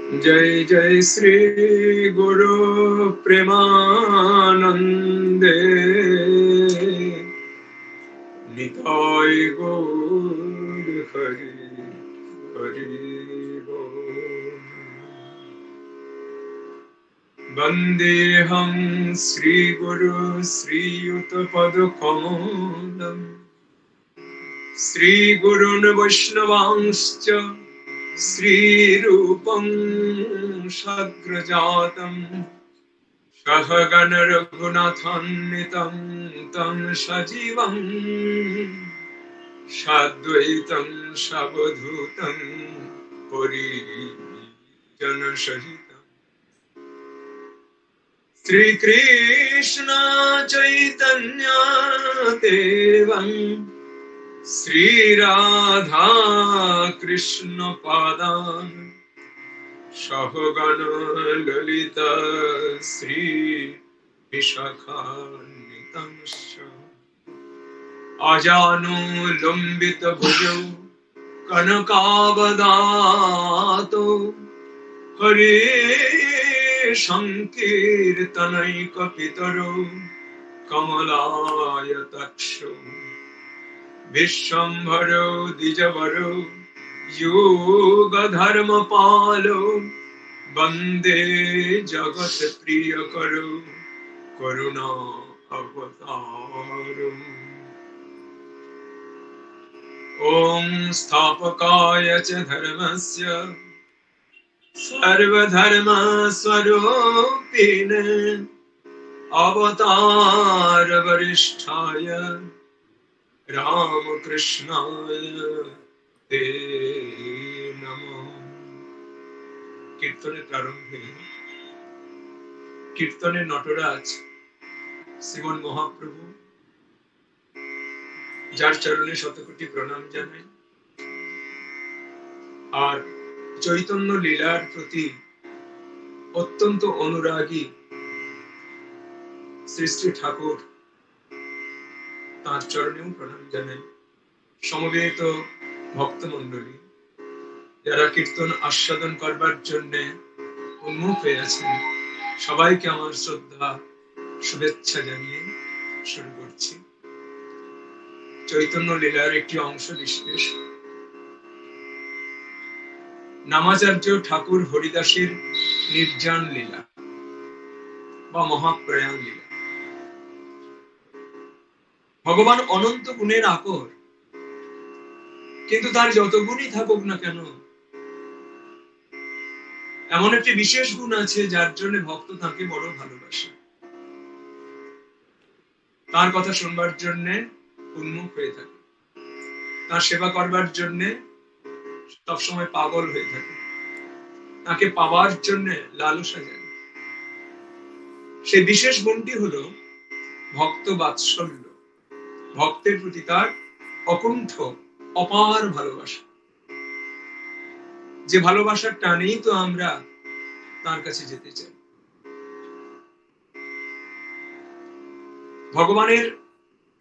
जय जय श्री गुरु प्रेमानंदे निताय गौर हरि हरि बोल। वन्देऽहं श्रीगुरु श्रीयुतपदकमलं श्रीगुरून् वैष्णवांश्च श्रीरूपं साग्रजातं सहगण रघुनाथान्वितं तं सजीवं साद्वैतं सावधूतं परिजनसहितं श्री कृष्ण चैतन्य देवं श्री राधा कृष्ण पादान सहगण ललिता श्री विशाखान्वितांश्च अजानुलम्बित भुजौ कनकावदातो हरे संकीर्तनैकपितरो कमलायताक्षो विश्वम्भरो द्विजवरो योगधर्मपालो वन्दे जगत्प्रियकरो करुणा अवतारो। ॐ स्थापकाय च धर्मस्य सर्वधर्मस्वरूपिणे अवतार वरिष्ठाय रामकृष्णाय ते नमः। कीर्तনের প্রারম্ভে কীর্তনের নটরাজ শ্রীমন মহাপ্রভু, যার চরণে শতকোটি প্রণাম জানাই, আর চৈতন্য লীলার প্রতি অত্যন্ত অনুরাগী শ্রী শ্রী ঠাকুর, তার চরণেও প্রণাম জানাই। সমবেত ভক্তমণ্ডলী, যারা কীর্তন আস্বাদন করবার জন্য উন্মুখ হয়ে আছেন, সবাইকে আমার শ্রদ্ধা শুভেচ্ছা জানিয়ে শুরু করছি চৈতন্য লীলার একটি অংশ বিশেষ। নামাচার্য ঠাকুর হরিদাসের নির্জান লীলা বা মহাপ্রয়াণ লীলা। ভগবান অনন্ত গুণের আকর, কিন্তু তার যত গুণই থাকুক না কেন, এমন একটি বিশেষ গুণ আছে যার জন্য ভক্ত তাকে বড় ভালোবাসে, তার কথা শুনবার জন্য উন্মুখ হয়ে থাকে, তার সেবা করবার জন্য সবসময় পাগল হয়ে থাকে, তাকে পাওয়ার জন্য লালসা জাগে। সেই বিশেষ গুণটি হলো ভক্ত বাৎসল্য, ভক্তের প্রতি তার অকুণ্ঠ অপার ভালোবাসা। যে ভালোবাসার টানেই তো আমরা তার কাছে যেতে চাই। ভগবানের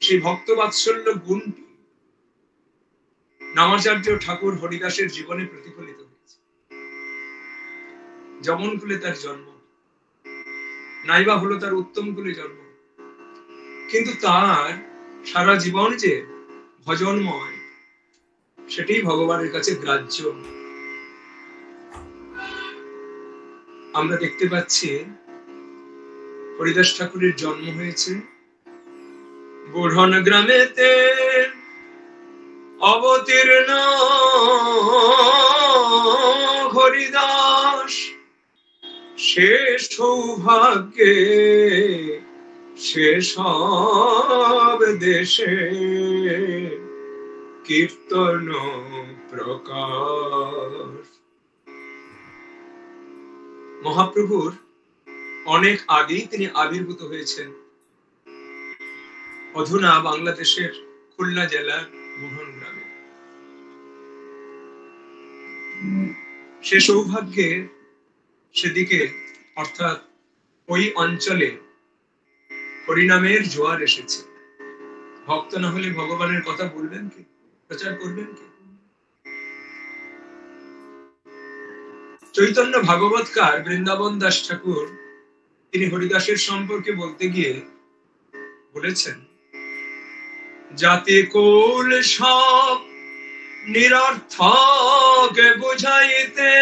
সেই ভক্ত বাৎসল্য গুণটি নামাচার্য ঠাকুর হরিদাসের জীবনে প্রতিফলিত হয়েছে। যমন কুলে তার জন্ম, নাইবা হলো তার উত্তম কুলে জন্ম, কিন্তু তার সারা জীবন যে ভজনময়, সেটাই ভগবানের কাছে গ্রাহ্য। আমরা দেখতে পাচ্ছি হরিদাস ঠাকুরের জন্ম হয়েছে বুড়ন গ্রামেতে, অবতীর্ণ হরিদাস সে সৌভাগ্যে সে সব দেশে কীর্তন প্রকাশ। মহাপ্রভুর অনেক আগেই তিনি আবির্ভূত হয়েছেন অধুনা বাংলাদেশের খুলনা জেলার বুড়ন গ্রামে। সে সৌভাগ্যে সেদিকে অর্থাৎ ওই অঞ্চলে হরিনামের জোয়ার এসেছে। ভক্ত না হলে ভগবানের কথা বলবেন কি, প্রচার করবেন কি? চৈতন্য ভাগবতকার বৃন্দাবন দাস ঠাকুর তিনি হরিদাসের সম্পর্কে বলতে গিয়ে বলেছেন, জাতি কুল সব নিরর্থক বুঝাইতে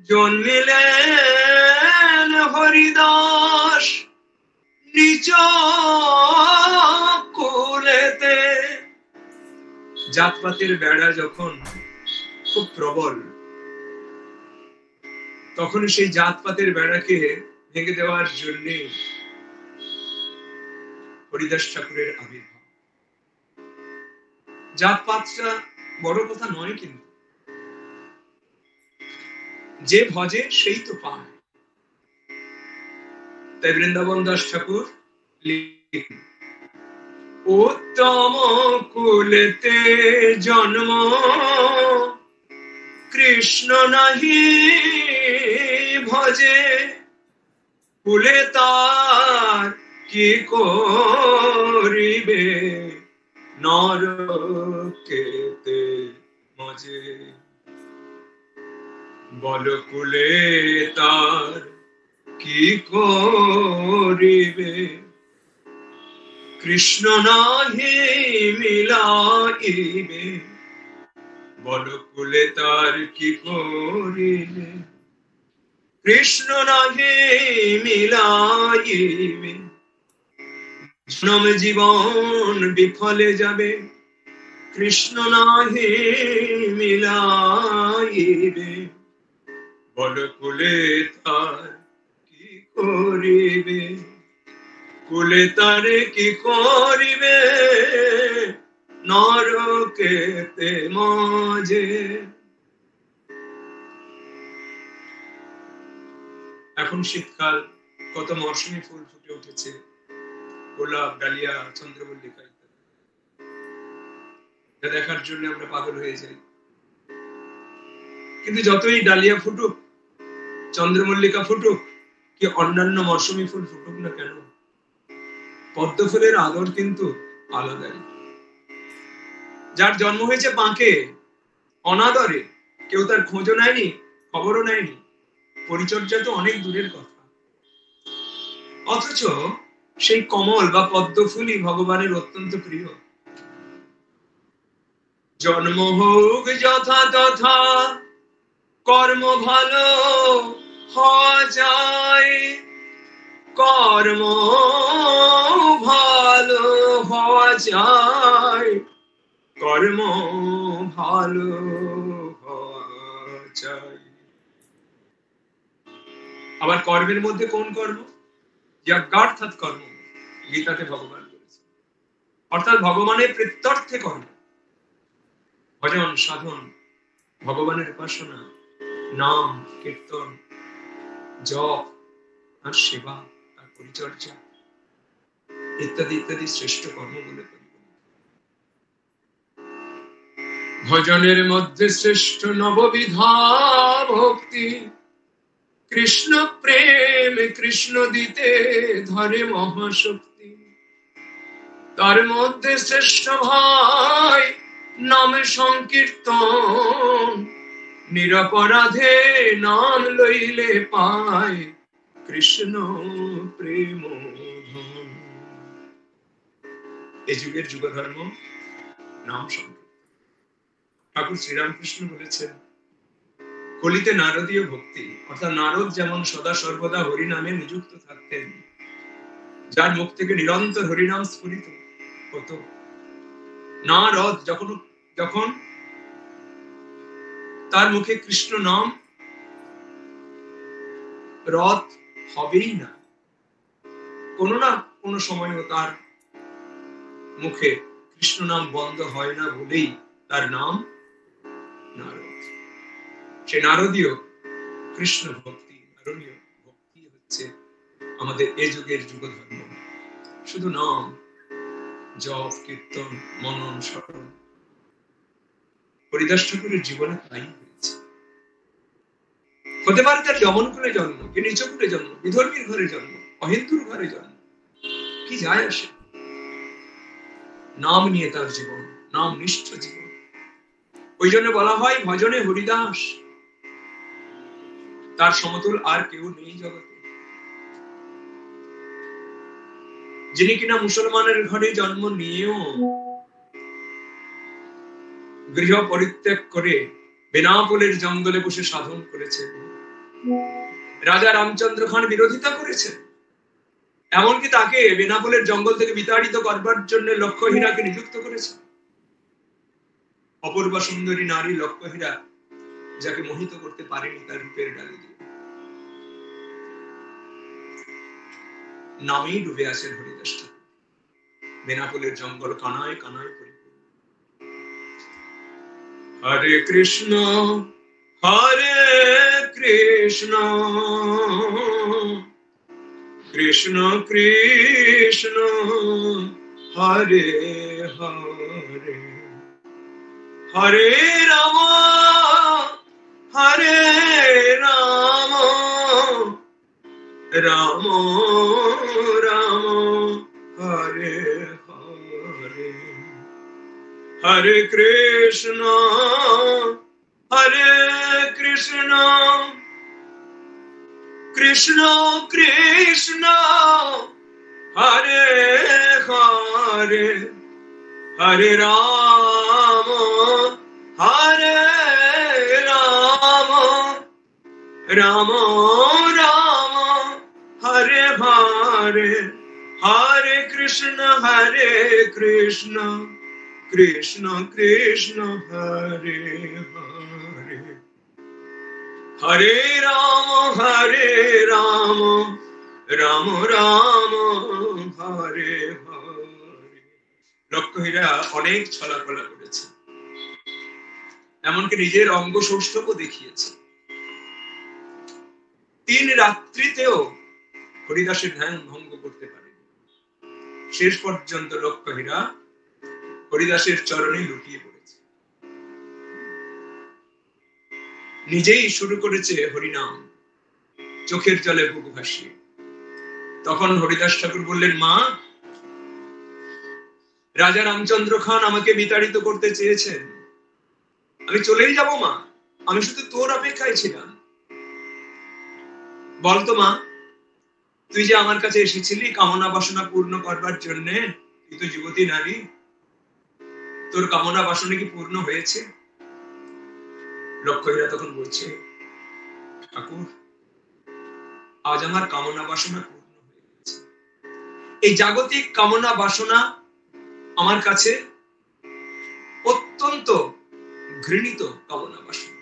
জন্মিলেন হরিদাস নিজ কুলেতে। জাতপাতের বেড়া যখন খুব প্রবল, তখন সেই জাতপাতের বেড়াকে ভেঙে দেওয়ার জন্য হরিদাস ঠাকুরের আবির্ভাব। জাতপাতটা বড় কথা নয়, কিন্তু যে ভজে সেই তো পায়। তাই বৃন্দাবন দাস ঠাকুর লিখেন, উত্তম কুলেতে জন্ম কৃষ্ণ নাহি ভজে, কুলে তার কি করিবে নরকেতে মজে। বল কুলে তার কি করিবে কৃষ্ণ নাহি মিলাইবে। বল কুলে তার কি করিবে কৃষ্ণ নাহি মিলাইবে। জনম জীবন বিফলে যাবে কৃষ্ণ নাহি মিলাইবে। বল কুলে তার কি করিবে কুলে তারে কি করিবে নরকেতে মজে। এখন শীতকাল, কত মৌসুমী ফুল ফুটে উঠেছে, গোলাপ, ডালিয়া, চন্দ্রমল্লিকা ইত্যাদি। যা দেখার জন্য আমরা পাগল হয়ে যাই। কিন্তু যতই ডালিয়া ফুটুক, চন্দ্রমল্লিকা ফুটুক, কি অন্যান্য মৌসুমী ফুল ফুটুক না কেন, পদ্ম ফুলের আদর কিন্তু আলাদাই। যার জন্ম হয়েছে বাঁকে, অনাদরে, কেউ তার খোঁজও নেয়নি, খবরও নেয়নি, পরিচর্যা তো অনেক দূরের কথা, অথচ সেই কমল বা পদ্ম ফুলই ভগবানের অত্যন্ত প্রিয়। জন্ম হোক যথা তথা কর্ম ভালো হওয়া যায়, কর্ম ভালো হওয়া যায়, কর্ম ভালো হওয়া যায়। আবার কর্মের মধ্যে কোন কর্ম? যজ্ঞার্থাৎ কর্ম, গীতাতে ভগবান বলেছেন। অর্থাৎ ভগবানের প্রিত্যর্থে কর্ম, ভজন, সাধন, ভগবানের উপাসনা, নাম, কীর্তন, জপ, আর সেবা, আর পরিচর্যা ইত্যাদি ইত্যাদি শ্রেষ্ঠ কর্ম বলে পরিগণিত। ভজনের মধ্যে শ্রেষ্ঠ নববিধা ভক্তি, কৃষ্ণ প্রেম কৃষ্ণ দিতে ধরে মহাশক্তি। তার মধ্যে শ্রেষ্ঠ ভাই নাম সংকীর্তন, নিরপরাধে নাম লইলে পায় কৃষ্ণ প্রেম। এ যুগের যুগধর্ম নাম সংকীর্তন। ঠাকুর শ্রীরামকৃষ্ণ বলেছেন, কলিতে নারদীয় ভক্তি, অর্থাৎ নারদ যেমন সদা সর্বদা হরিনামে নিযুক্ত থাকতেন, যার মুখ থেকে নিরন্তর হরিনাম স্ফুরিত হতো। নারদ যখন তার মুখে কৃষ্ণ নাম রদ হবেই না, কোনো সময়ও তার মুখে কৃষ্ণ নাম বন্ধ হয় না বলেই তার নাম নারদ। সে নারদীয় কৃষ্ণ ভক্তি, নারদীয় ভক্তি হচ্ছে আমাদের এ যুগের যুগধর্ম। শুধু নাম, জপ, কীর্তন, মনন, স্মরণ। হরিদাস ঠাকুরের জীবনে তাই হয়েছে। হতে পারে তার যমন করে জন্ম, কি নিচ করে জন্ম, বিধর্মীর ঘরে জন্ম, অহিন্দুর ঘরে জন্ম, কি যায় আসে, নাম নিয়ে তার জীবন, নাম নিষ্ঠ জীবন। ওই জন্য বলা হয় ভজনে হরিদাস তার সমতুল আর কেউ নেই জগতে। যিনি কিনা মুসলমানের ঘরে জন্ম নিয়েও গৃহ পরিত্যাগ করে বেনাপোলের জঙ্গলে বসে সাধন করেছেন। রাজা রামচন্দ্র খান বিরোধিতা করেছেন, এমনকি তাকে বেনাপোলের জঙ্গল থেকে বিতাড়িত করবার জন্য লক্ষ্মহীরাকে নিযুক্ত করেছেন। অপূর্বা সুন্দরী নারী লক্ষ্মহীরা যাকে মোহিত করতে পারেনি তার রূপের ডালি দিয়ে। নামেই ডুবে আছেন হরিদাস ঠাকুর। বেনাপোলের জঙ্গল কানায় কানায় পরিপূর্ণ। হরে কৃষ্ণ হরে কৃষ্ণ কৃষ্ণ কৃষ্ণ হরে হরে হরে রাম হরে রাম রাম রাম হরে হরে হরে কৃষ্ণ হরে কৃষ্ণ কৃষ্ণ কৃষ্ণ হরে হরে হরে রাম হরে রাম রাম রাম হরে হরে হরে কৃষ্ণ কৃষ্ণ কৃষ্ণ হরে হরে হরে রাম রাম রাম হরে হরে। লক্ষ্মহীরা অনেক ছলাকলা করেছে, এমনকি নিজের অঙ্গ সৌষ্ঠবও দেখিয়েছে। 3 রাত্রিতেও হরিদাসের ধ্যান ভঙ্গ করতে পারেনি। শেষ পর্যন্ত লক্ষ্মহীরা হরিদাসের চরণে লুটিয়ে পড়েছে, নিজেই শুরু করেছে হরিনাম, চোখের জলে বুক ভাসিয়ে। তখন হরিদাস ঠাকুর বললেন, মা, রাজা রামচন্দ্র খান আমাকে বিতাড়িত করতে চেয়েছেন, আমি চলেই যাব মা, আমি শুধু তোর অপেক্ষায় ছিলাম। বলতো মা, তুই যে আমার কাছে এসেছিলি কামনা বাসনা পূর্ণ করবার জন্য, তুই তো যুবতী নারী, তোর কামনা বাসনা কি পূর্ণ হয়েছে? লক্ষ্মহীরা তখন বলছে, ঠাকুর, আজ আমার কামনা বাসনা পূর্ণ হয়ে গেছে। এই জাগতিক কামনা বাসনা আমার কাছে অত্যন্ত ঘৃণিত কামনা বাসনা,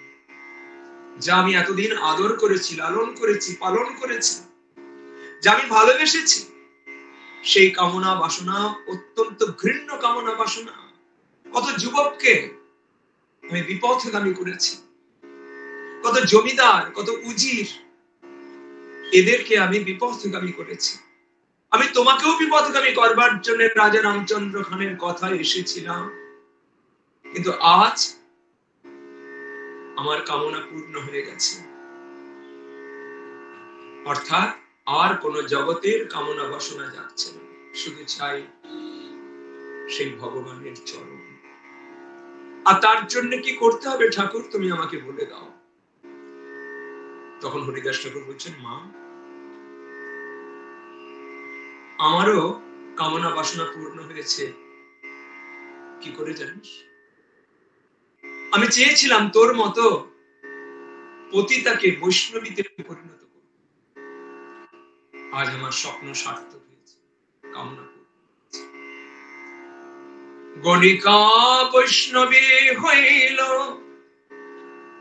যা আমি এতদিন আদর করেছি, লালন করেছি, পালন করেছি, যা আমি ভালোবেসেছি, সেই কামনা বাসনা অত্যন্ত ঘৃণ্য কামনা বাসনা। কত যুবককে আমি বিপথগামী করেছি, কত জমিদার, কত উজির, এদেরকে আমি বিপথগামী করেছি। আমি তোমাকেও বিপথগামী করবার জন্য রাজা রামচন্দ্র খানের কথা এসেছিলাম, কিন্তু আজ আমার কামনা পূর্ণ হয়ে গেছে। অর্থাৎ আর কোন জগতের কামনা বাসনা যাচ্ছে না, শুধু চাই সেই ভগবানের চরণ। আর তার জন্য কি করতে হবে ঠাকুর, তুমি আমাকে বলে দাও। তখন হরিদাস ঠাকুর বলছেন, মা, আমারও কামনা বাসনা পূর্ণ হয়েছে। কি করে জানিস? আমি চেয়েছিলাম তোর মতো পতিতাকে বৈষ্ণবীতে পরিণত করব। আজ আমার স্বপ্ন সার্থক হয়েছে, কামনা পূর্ণ হয়েছে। গণিকা বৈষ্ণবী হইল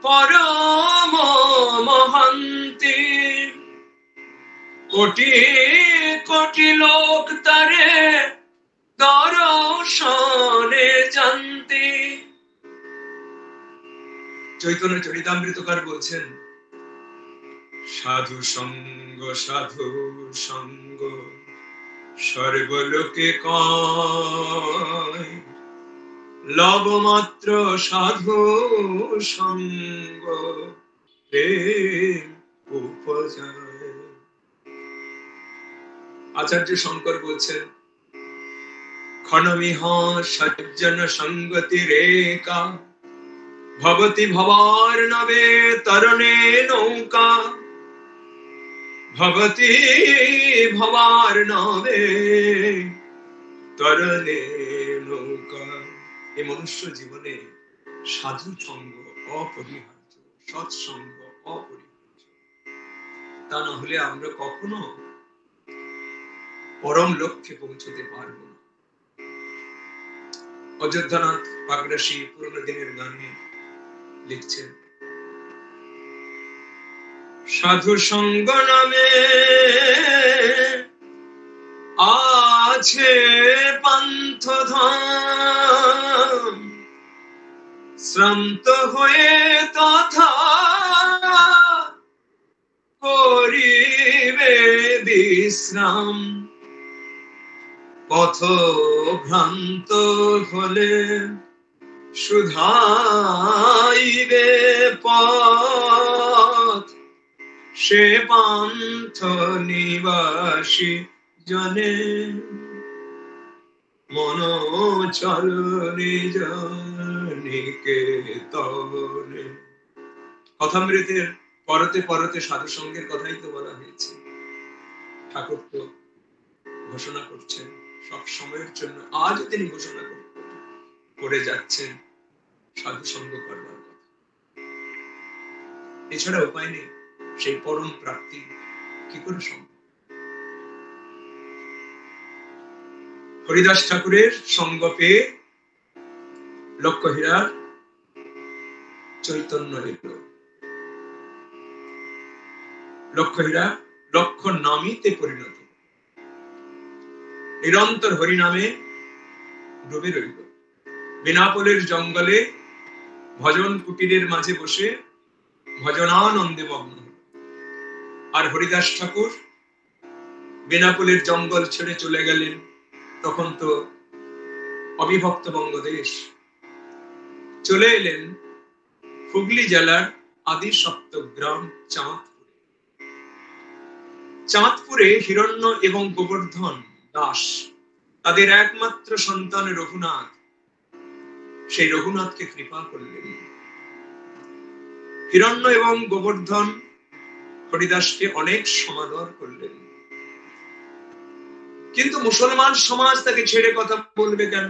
পরম মহান্তি, কোটি কোটি লোক তারে দর্শনে জানতে। চৈতন্য চরিতামৃতকার বলছেন, সাধু সঙ্গ সর্বলোকে কয়, লবমাত্র সাধু সঙ্গ প্রেম উপজায়। আচার্য শঙ্কর বলছেন, ক্ষণমিহ সজ্জন সঙ্গতি রেখা, ভবতি ভবার নবে তরণে নৌকা, ভবতি ভবার নামে তরলে নৌকা। এই মনুষ্য জীবনে সাধু সঙ্গ অপরিহার্য, সৎসঙ্গ অপরিহার্য। তা না হলে আমরা কখনো পরম লক্ষ্যে পৌঁছতে পারব না। অযোধ্যানাথ পাকরাশি পুরনো দিনের গানে লিখছেন, সাধু সঙ্গ নামে আছে পান্থ ধাম, শ্রান্ত হয়ে তথা করিবে বিশ্রাম। পথ ভ্রান্ত হলে শুধাইবে পথ, সে পান্থ নিবাসী জনে মন চল নিজ নিকেতনে। কথামৃতের পরতে পরতে সাধু সঙ্গের কথাই তো বলা হয়েছে। ঠাকুর তো ঘোষণা করছেন সব সময়ের জন্য, আজও তিনি ঘোষণা করে যাচ্ছেন সাধু সঙ্গ করবার কথা। এছাড়া উপায় নেই, সেই পরম প্রাপ্তি কি করে সম্ভব? হরিদাস ঠাকুরের সঙ্গ পেয়ে লক্ষ্যহীরার চৈতন্য এল। লক্ষ্যহীরা লক্ষ্য নামিতে পরিণত, নিরন্তর হরিনামে ডুবে রইল। বেনাপোলের জঙ্গলে ভজন কুটিরের মাঝে বসে ভজনানন্দে মগ্ন হল। আর হরিদাস ঠাকুর বেনাপোলের জঙ্গল ছেড়ে চলে গেলেন। তখন তো অবিভক্ত বঙ্গদেশ। চলে এলেন হুগলি জেলার আদি সপ্তগ্রাম চাঁদপুরে। চাঁদপুরে হিরণ্য এবং গোবর্ধন দাস, তাদের একমাত্র সন্তান রঘুনাথ, সেই রঘুনাথকে কৃপা করলেন। হিরণ্য এবং গোবর্ধন হরিদাসকে অনেক সমাদর করলেন, কিন্তু মুসলমান সমাজ তাকে ছেড়ে কথা বলবে কেন?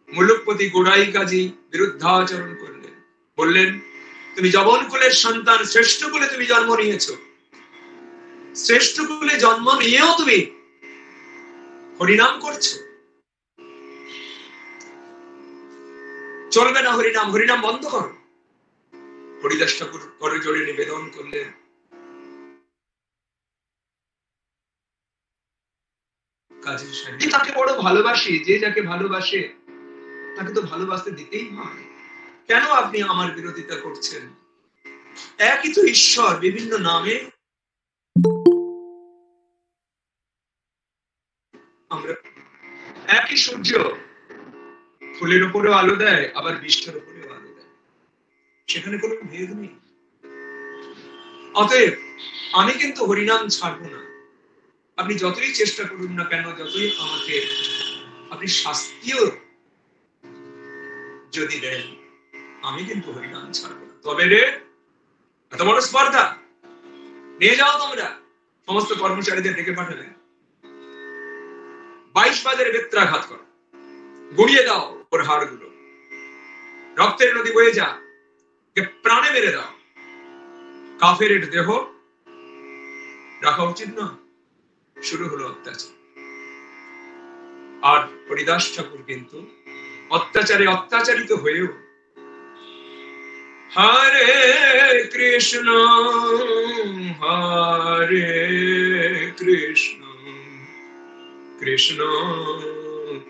মুলুকপতি গোড়াই কাজী বিরুদ্ধাচরণ করলেন, বললেন, তুমি যবন কুলের সন্তান, শ্রেষ্ঠ কুলে তুমি জন্ম নিয়েছ, শ্রেষ্ঠ কুলে জন্ম নিয়েও তুমি হরিনাম করছো, চলবে না হরিনাম, হরিনাম বন্ধ করো। হরিদাস ঠাকুর করে জোরে নিবেদন করলেন, কাজী সাহেব, তাকে বড় ভালোবাসি, যে যাকে ভালোবাসে তাকে তো ভালোবাসতে দিতেই হয়, কেন আপনি আমার বিরোধিতা করছেন? একই তো ঈশ্বর, বিভিন্ন নামে আমরা। একই সূর্য ফুলের উপরেও আলো দেয়, আবার বৃষ্টির উপরেও আলো দেয়, সেখানে কোনো ভেদ নেই। অতএব আমি কিন্তু হরিনাম ছাড়বো না। আপনি যতই চেষ্টা করুন না কেন, যতই আমাকে আপনি শাস্তিও যদি দেন, আমি কিন্তু হরিনাম ছাড়বো না। তবে রে, এত বড় স্পর্ধা, নিয়ে যাও তোমরা। সমস্ত কর্মচারীদের ডেকে পাঠালেন, 22 বাজের বেত্রাঘাত করো, গুড়িয়ে দাও ওর হাড়গুলো, রক্তের নদী বয়ে যা, প্রাণে মেরে দাও। কাফের দেহ রাখা উচিত না। শুরু হলো অত্যাচার। আর হরিদাস ঠাকুর কিন্তু অত্যাচারে অত্যাচারিত হয়েও হরে কৃষ্ণ হরে কৃষ্ণ কৃষ্ণ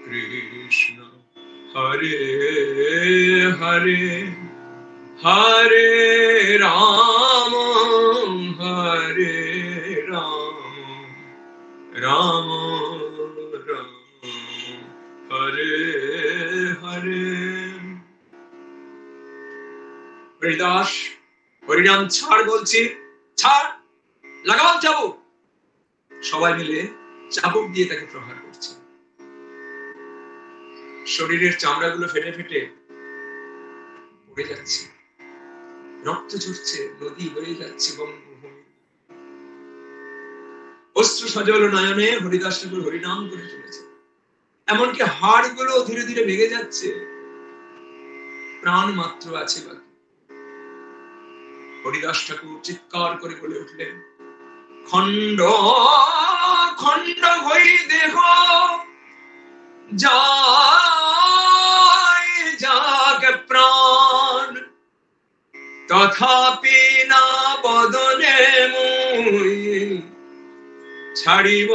কৃষ্ণ হরে হরে হরে রাম হরে রাম রাম রাম হরে হরে। হরিদাস হরিনাম ছাড় বলছি, ছাড়, লাগাও চাবুক। সবাই মিলে চাবুক দিয়ে তাকে প্রহার করছে। শরীরের চামড়াগুলো ফেটে ফেটে পড়ে যাচ্ছে, রক্ত ঝরছে, নদী বয়ে যাচ্ছে বঙ্গভূমি। অশ্রু সজল নয়নে হরিদাস ঠাকুর হরিনাম করে চলেছে। এমনকি হাড় গুলো ধীরে ধীরে ভেঙে যাচ্ছে, প্রাণ মাত্র আছে বাকি। হরিদাস ঠাকুর চিৎকার করে বলে উঠলেন, খণ্ড খণ্ড হই দেহ যায় যাক প্রাণ, তথাপি না বদনে মুই ছাড়িব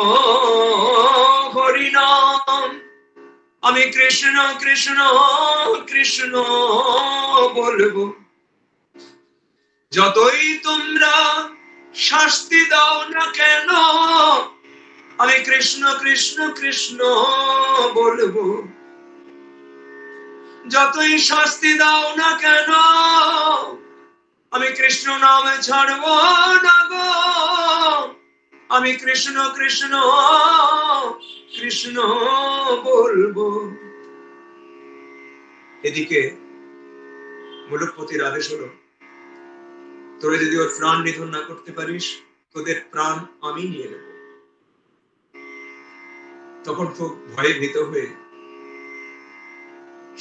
হরিনাম। আমি কৃষ্ণ কৃষ্ণ কৃষ্ণ বলবো, যতই তোমরা শাস্তি দাও না কেন, আমি কৃষ্ণ কৃষ্ণ কৃষ্ণ বলবো। যতই শাস্তি দাও না কেন, আমি কৃষ্ণ নামে ছাড়ব না গো, আমি কৃষ্ণ কৃষ্ণ কৃষ্ণ বলবো। এদিকে মুলুকপতির আদেশ হলো, তোরা যদি ওর প্রাণ নিধন না করতে পারিস, তোদের প্রাণ আমি নিয়ে নেব। তখন খুব ভয়ে ভীত হয়ে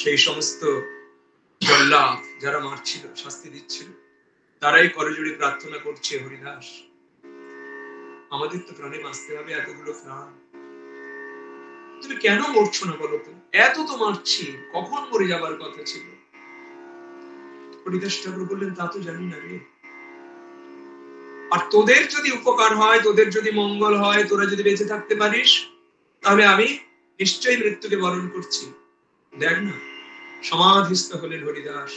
সেই সমস্ত জল্লাদ যারা মারছিল, শাস্তি দিচ্ছিল, তারাই করজোড়ে প্রার্থনা করছে, হরিদাস আমাদের তো প্রাণে বাঁচতে হবে, এতগুলো প্রাণ, তুমি কেন মরছো না বলো তো? এত তো মারছি, কখন মরে যাবার কথা ছিল। হরিদাস ঠাকুর বললেন, তা তো জানি না রে, আর তোদের যদি উপকার হয়, তোদের যদি মঙ্গল হয়, তোরা যদি বেঁচে থাকতে পারিস, তাহলে আমি নিশ্চয়ই মৃত্যুকে বরণ করছি। দেখ না, সমাধিস্থ হলেন হরিদাস,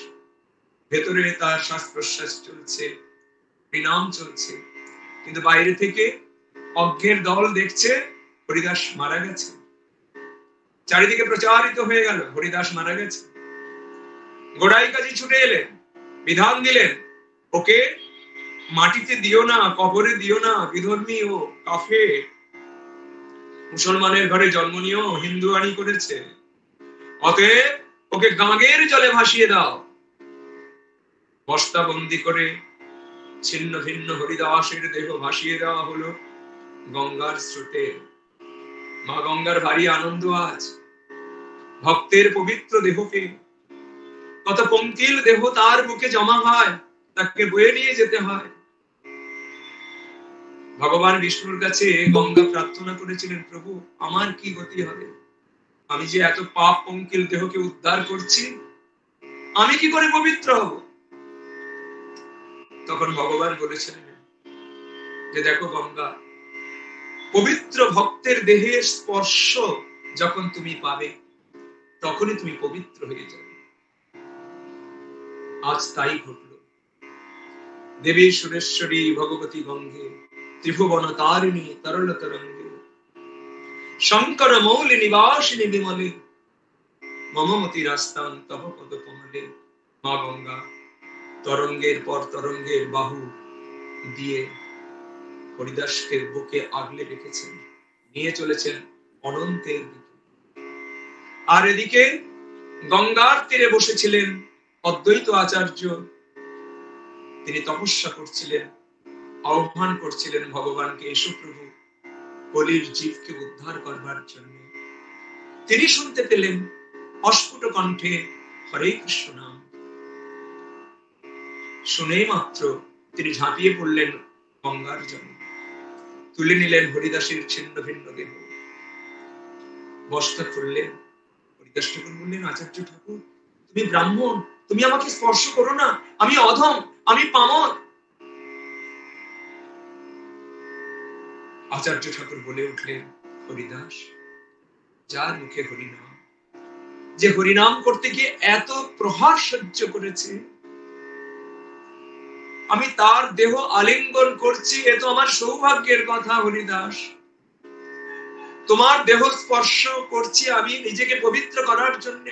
ভেতরে তার শ্বাস প্রশ্বাস চলছে, বিনাম চলছে, কিন্তু বাইরে থেকে অজ্ঞের দল দেখছে হরিদাস মারা গেছে। চারিদিকে প্রচারিত হয়ে গেল হরিদাস মারা গেছে। গোড়াই কাজী ছুটে এলেন, বিধান দিলেন, ওকে মাটিতে দিও না, কবরে দিও না, বিধর্মী ও কাফের, মুসলমানের ঘরে জন্ম নিয়েও হিন্দুয়ানি করেছে, অতএব ওকে গাঙ্গের জলে ভাসিয়ে দাও। বস্তাবন্দি করে ছিন্ন ভিন্ন হরিদাসের দেহ ভাসিয়ে দেওয়া হলো গঙ্গার স্রোতে। মা গঙ্গার ভারী আনন্দ আজ, ভক্তের পবিত্র দেহকে, কত পঙ্কিল দেহ তার বুকে জমা হয়, তাকে বয়ে নিয়ে যেতে হয়। ভগবান বিষ্ণুর কাছে গঙ্গা প্রার্থনা করেছিলেন, প্রভু আমার কি গতি হবে, আমি যে এত পাপ পঙ্কিল দেহকে উদ্ধার করছি, আমি কি করে পবিত্র হব? তখন ভগবান বলেছিলেন যে, দেখো গঙ্গা, পবিত্র ভক্তের দেহের স্পর্শ যখন তুমি পাবে, তখনই তুমি পবিত্র হয়ে যাবে। আজ তাই ঘটল। দেবী সুরেশ্বরী ভগবতী গঙ্গে, ত্রিভুবন তারিণী তরল তরঙ্গে, শঙ্কর মৌলি নিবাসিনী বিমলে, মমমতি রাস্তান তব পদ কমলে। মা গঙ্গা তরঙ্গের পর তরঙ্গের বাহু দিয়ে হরিদাসকে বুকে আগলে রেখেছেন, নিয়ে চলেছেন অনন্তের দিকে। আর এদিকে গঙ্গার তীরে বসেছিলেন অদ্বৈত আচার্য, তিনি তপস্যা করছিলেন, আহ্বান করছিলেন ভগবানকে, এসো প্রভু, কলির জীবকে উদ্ধার করবার জন্য। তিনি শুনতে পেলেন অস্ফুট কণ্ঠে হরে কৃষ্ণ নাম। শুনেই মাত্র তিনি ঝাঁপিয়ে পড়লেন গঙ্গার জলে, তুলে নিলেন হরিদাসের ছিন্ন ভিন্ন দেহ, বস্তা খুললেন। হরিদাস ঠাকুর বললেন, আচার্য ঠাকুর, তুমি ব্রাহ্মণ, তুমি আমাকে স্পর্শ করো না, আমি অধম, আমি পামর। আচার্য ঠাকুর বলে উঠলেন, হরিদাস, যার মুখে হরিনাম, যে হরিনাম করতে গিয়ে এত প্রহার সহ্য করেছে, আমি তার দেহ আলিঙ্গন করছি, এ তো আমার সৌভাগ্যের কথা। হরিদাস, তোমার দেহ স্পর্শ করছি আমি নিজেকে পবিত্র করার জন্য।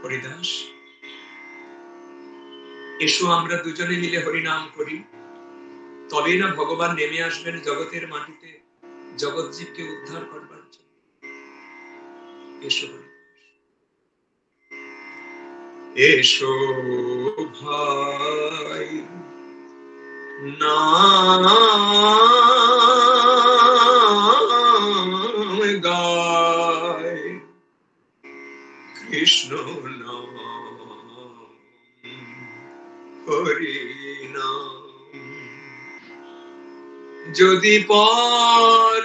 হরিদাস, এসো আমরা দুজনে মিলে হরিনাম করি, তবেই না ভগবান নেমে আসবেন জগতের মাটিতে জগৎ জীবকে উদ্ধার করবার জন্য। এসো হরিদাস, এসো ভাই, নাম গায়, কৃষ্ণ নাম হরি নাম। যদি পর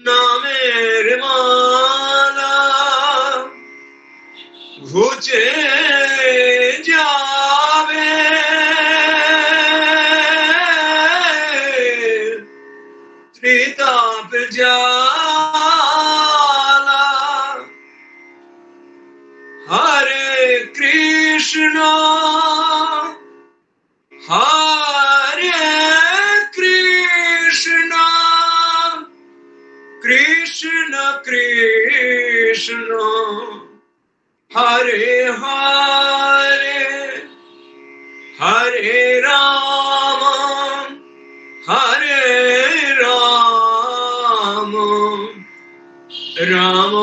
নামের মালা ঘুচে যাবে, ত্রিতাপ জ্বালা। হরে কৃষ্ণ হরে কৃষ্ণ কৃষ্ণ কৃষ্ণ হরে হরে, হরে রাম হরে রাম, রাম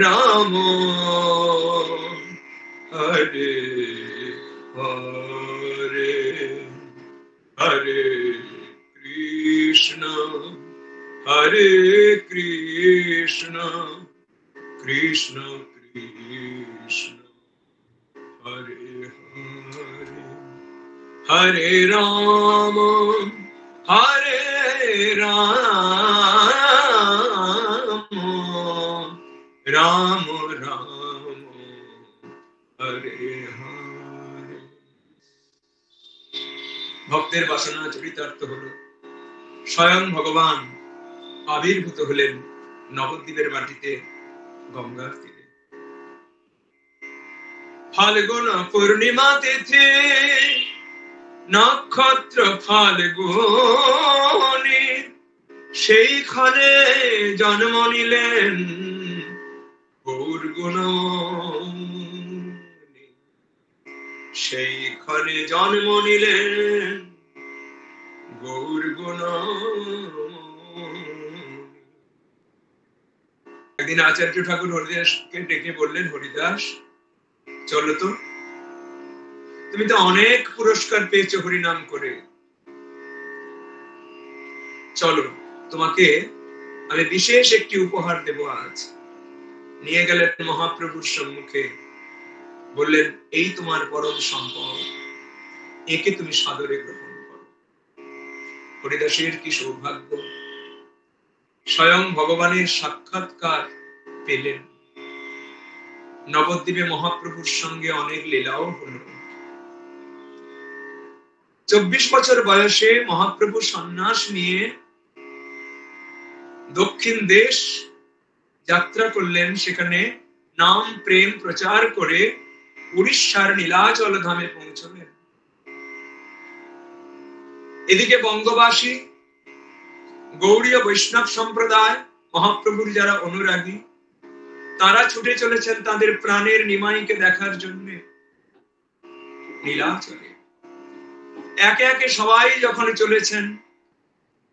রাম হরে হরে, হরে কৃষ্ণ হরে কৃষ্ণ কৃষ্ণ কৃষ্ণ হরে হরে, হরে রাম হরে রাম, রাম রাম হরে হরে। ভক্তের বাসনা চরিতার্থ হলো, স্বয়ং ভগবান আবির্ভূত হলেন নবদ্বীপের মাটিতে, গঙ্গার তীরে। ফাল্গুন পূর্ণিমা তিথি নক্ষত্র ফাল্গুনি, সেইখানে জন্ম নিলেন গৌর গুণমণি, সেইখানে জন্ম নিলেন গৌর গুণমণি। একদিন আচার্য ঠাকুর হরিদাসকে ডেকে বললেন, হরিদাস চলো তো, তুমি তো অনেক পুরস্কার পেয়েছো হরিনাম করে, চলো তোমাকে আমি বিশেষ একটি উপহার দেব আজ। নিয়ে গেলেন মহাপ্রভুর সম্মুখে, বললেন এই তোমার পরম সম্পদ, একে তুমি সাদরে গ্রহণ করো। হরিদাসের কি সৌভাগ্য, স্বয়ং ভগবানের সাক্ষাৎকার পেলেন। নবদ্বীপে মহাপ্রভুর সঙ্গে অনেক লীলাও হল। 24 বছর বয়সে মহাপ্রভু সন্ন্যাস নিয়ে দক্ষিণ দেশ যাত্রা করলেন, সেখানে নাম প্রেম প্রচার করে উড়িষ্যার নীলাচল ধামে পৌঁছলেন। এদিকে বঙ্গবাসী গৌড়ীয় বৈষ্ণব সম্প্রদায়, মহাপ্রভুর যারা অনুরাগী, তারা ছুটে চলেছেন তাদের প্রাণের নিমাইকে দেখার জন্য নীলাচলে। একে একে সবাই যখন চলেছেন,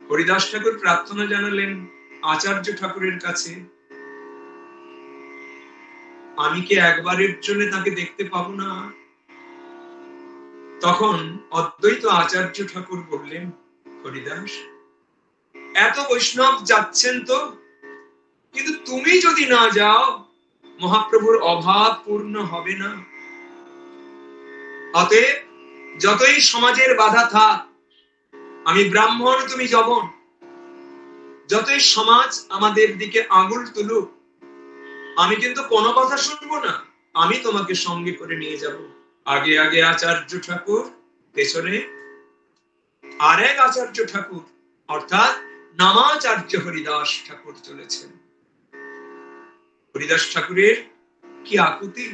হরিদাস ঠাকুর প্রার্থনা জানালেন আচার্য ঠাকুরের কাছে, আমি কি একবারের জন্য তাকে দেখতে পাবো না? তখন অদ্বৈত আচার্য ঠাকুর বললেন, হরিদাস এত বৈষ্ণব যাচ্ছেন তো, কিন্তু তুমি যদি না যাও মহাপ্রভুর অভাব পূর্ণ হবে না। অতএব যতই সমাজের বাধা থাক, আমি ব্রাহ্মণ তুমি যবন, যতই সমাজ আমাদের দিকে আঙুল তুলুক, আমি কিন্তু কোনো কথা শুনবো না, আমি তোমাকে সঙ্গে করে নিয়ে যাব। আগে আগে আচার্য ঠাকুর, পেছনে আরেক আচার্য ঠাকুর, অর্থাৎ নামাচার্য হরিদাস ঠাকুর চলেছেন। হরিদাস ঠাকুরের কি আকুতি,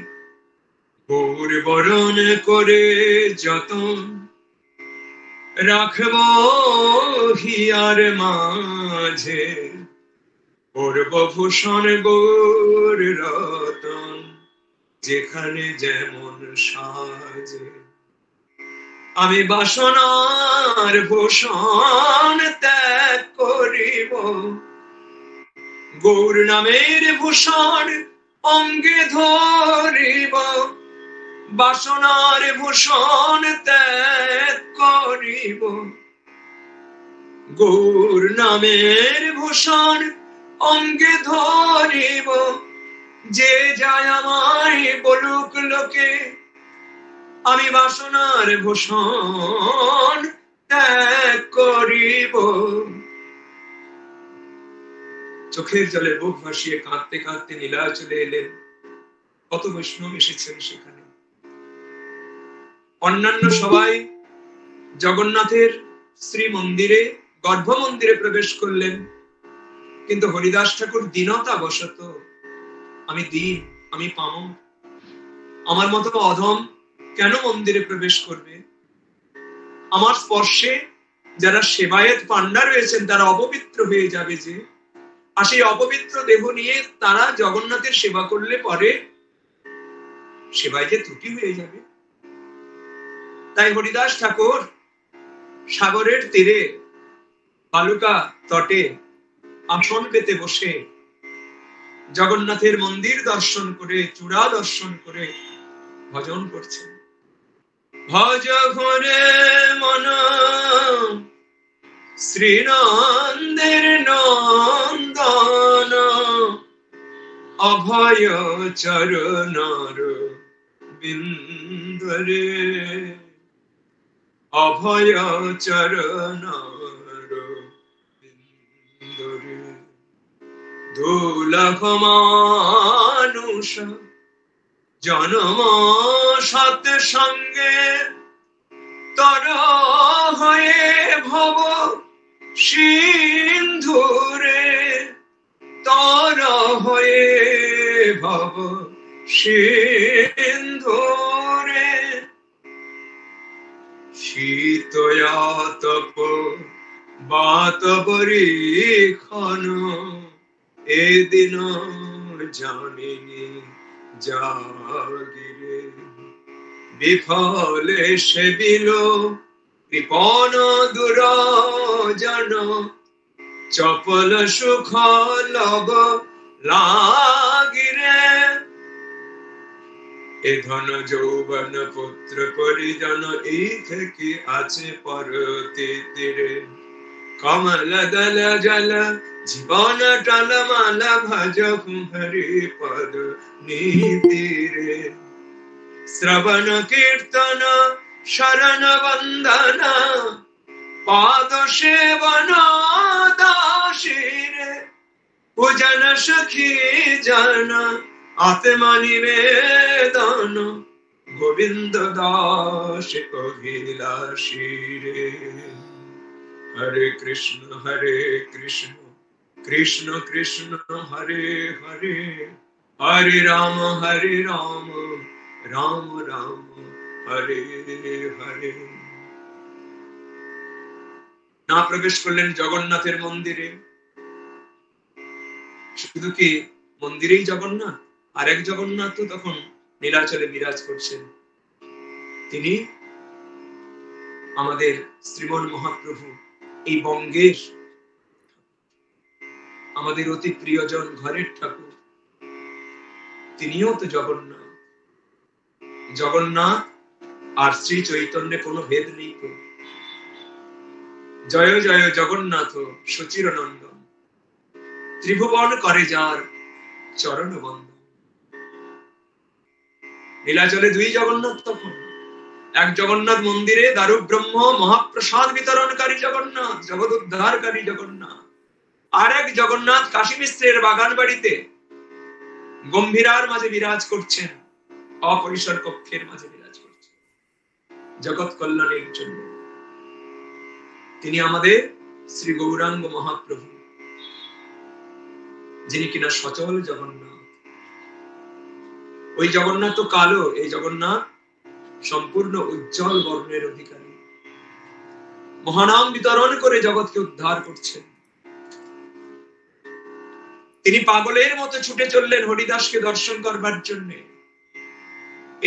গৌর বরণ করে যতন রাখব হিয়ার মাঝে, পূর্বভূষণ গৌর রতন যেখানে যেমন সাজে। আমি বাসনার ভূষণ ত্যাগ করিব, গৌর নামের ভূষণ অঙ্গে ধরিব। বাসনার ভূষণ ত্যাগ করিব, গৌর নামের ভূষণ অঙ্গে ধরিব। যে যায় আমায় বলুক লোকে, আমি বাসনার ভূষণ ত্যাগ করিব। চোখের জলে বুক ভাসিয়ে কাঁদতে কাঁদতে নীলাচলে এলেন। কত বৈষ্ণব এসেছেন সেখানে। অন্যান্য সবাই জগন্নাথের শ্রী মন্দিরে, গর্ভ মন্দিরে প্রবেশ করলেন, কিন্তু হরিদাস ঠাকুর দীনতা বশত, আমি দীন, আমি পামর, আমার মতো অধম কেন মন্দিরে প্রবেশ করবে? আমার স্পর্শে যারা সেবায়েত পান্ডা রয়েছেন তারা অপবিত্র হয়ে যাবে যে, আর সেই অপবিত্র দেহ নিয়ে তারা জগন্নাথের সেবা করলে পরে সেবায় যে ত্রুটি হয়ে যাবে। তাই হরিদাস ঠাকুর সাগরের তীরে বালুকা তটে আসন পেতে বসে জগন্নাথের মন্দির দর্শন করে, চূড়া দর্শন করে ভজন করছেন। ভজ ঘরে মন শ্রীনন্দের নন্দন, অভয় চরণর বিন্দরে, অভয় চরণর বিন্দরে। দুলখ মানুষ জন্ম সৎ সঙ্গে, তর হয়ে ভব সিন্ধুরে, তর হয়ে ভব সিন্ধুরে। শীতয়াতপ বাতবরী খন, এদিন জানিনি জাগিরে। বিফলে সেবিল কৃপণ দুরজন, চপল সুখ লব লাগিরে। এ ধন যৌবন পুত্র পরিজন, এই থেকে আছে পরতে তীরে। কমল দল জল জীবন টলমল, ভজ হরি পদ নীতিরে। শ্রবণ কীর্তন শরণ বন্দন, পাদ সেবন দাসীরে। পূজন সখী জন আত্মা নিবেদন, গোবিন্দ দাস অভিলাষীরে। হরে কৃষ্ণ কৃষ্ণ কৃষ্ণ হরে হরে, হরে রাম রাম রাম হরে হরে। না প্রবেশ করলেন জগন্নাথের মন্দিরে। শুধু কি মন্দিরেই জগন্নাথ? আরেক জগন্নাথ তো তখন নীলাচলে বিরাজ করছেন। তিনি আমাদের শ্রীমন মহাপ্রভু, এই বঙ্গের আমাদের অতি প্রিয়জন, ঘরের ঠাকুর, তিনিও তো জগন্নাথ। জগন্নাথ আর শ্রী চৈতন্যে কোনো ভেদ নেই তো। জয় জয় জগন্নাথ সচির নন্দন, ত্রিভুবন করে যার চরণ বন্দন। নীলাচলে দুই জগন্নাথ তখন। এক জগন্নাথ মন্দিরে দারু ব্রহ্ম মহাপ্রসাদ বিতরণকারী জগন্নাথ, জগৎ উদ্ধারকারী জগন্নাথ। আর এক জগন্নাথ কাশী মিশ্রের বাগান বাড়িতে গম্ভীরার মাঝে বিরাজ করছেন, অপরিসর কক্ষের মাঝে বিরাজ করছেন জগৎ কল্যাণের জন্য। তিনি আমাদের শ্রী গৌরাঙ্গ মহাপ্রভু, যিনি কিনা সচল জগন্নাথ। ওই জগন্নাথ তো কালো, এই জগন্নাথ সম্পূর্ণ উজ্জ্বল বর্ণের অধিকারী। মহানাম বিতরণ করে জগৎকে উদ্ধার করছেন। তিনি পাগলের মতো ছুটে চললেন হরিদাসকে দর্শন করবার জন্য।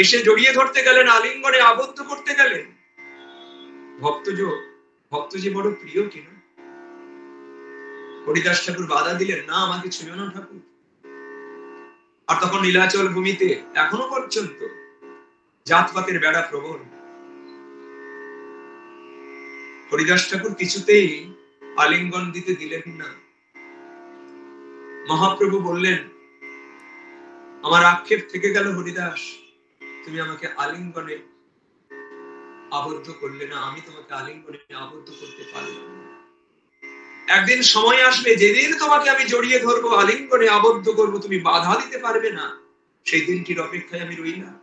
এসে জড়িয়ে ধরতে গেলেন, আলিঙ্গনে আবদ্ধ করতে গেলেন। ভক্তজি বড় প্রিয় কিনা। হরিদাস ঠাকুর বাধা দিলেন, না, আমাকে ছিল না ঠাকুর। আর তখন নীলাচল ভূমিতে এখনো পর্যন্ত জাতপাতের বেড়া প্রবল। হরিদাস ঠাকুর কিছুতেই আলিঙ্গন দিতে দিলেন না। মহাপ্রভু বললেন, আমার আক্ষেপ থেকে গেল হরিদাস, তুমি আমাকে আলিঙ্গনে আবদ্ধ করলে না, আমি তোমাকে আলিঙ্গনে আবদ্ধ করতে পারলাম না। একদিন সময় আসবে যেদিন তোমাকে আমি জড়িয়ে ধরবো, আলিঙ্গনে আবদ্ধ করব, তুমি বাধা দিতে পারবে না, সেই দিনটির অপেক্ষায় আমি রইলাম।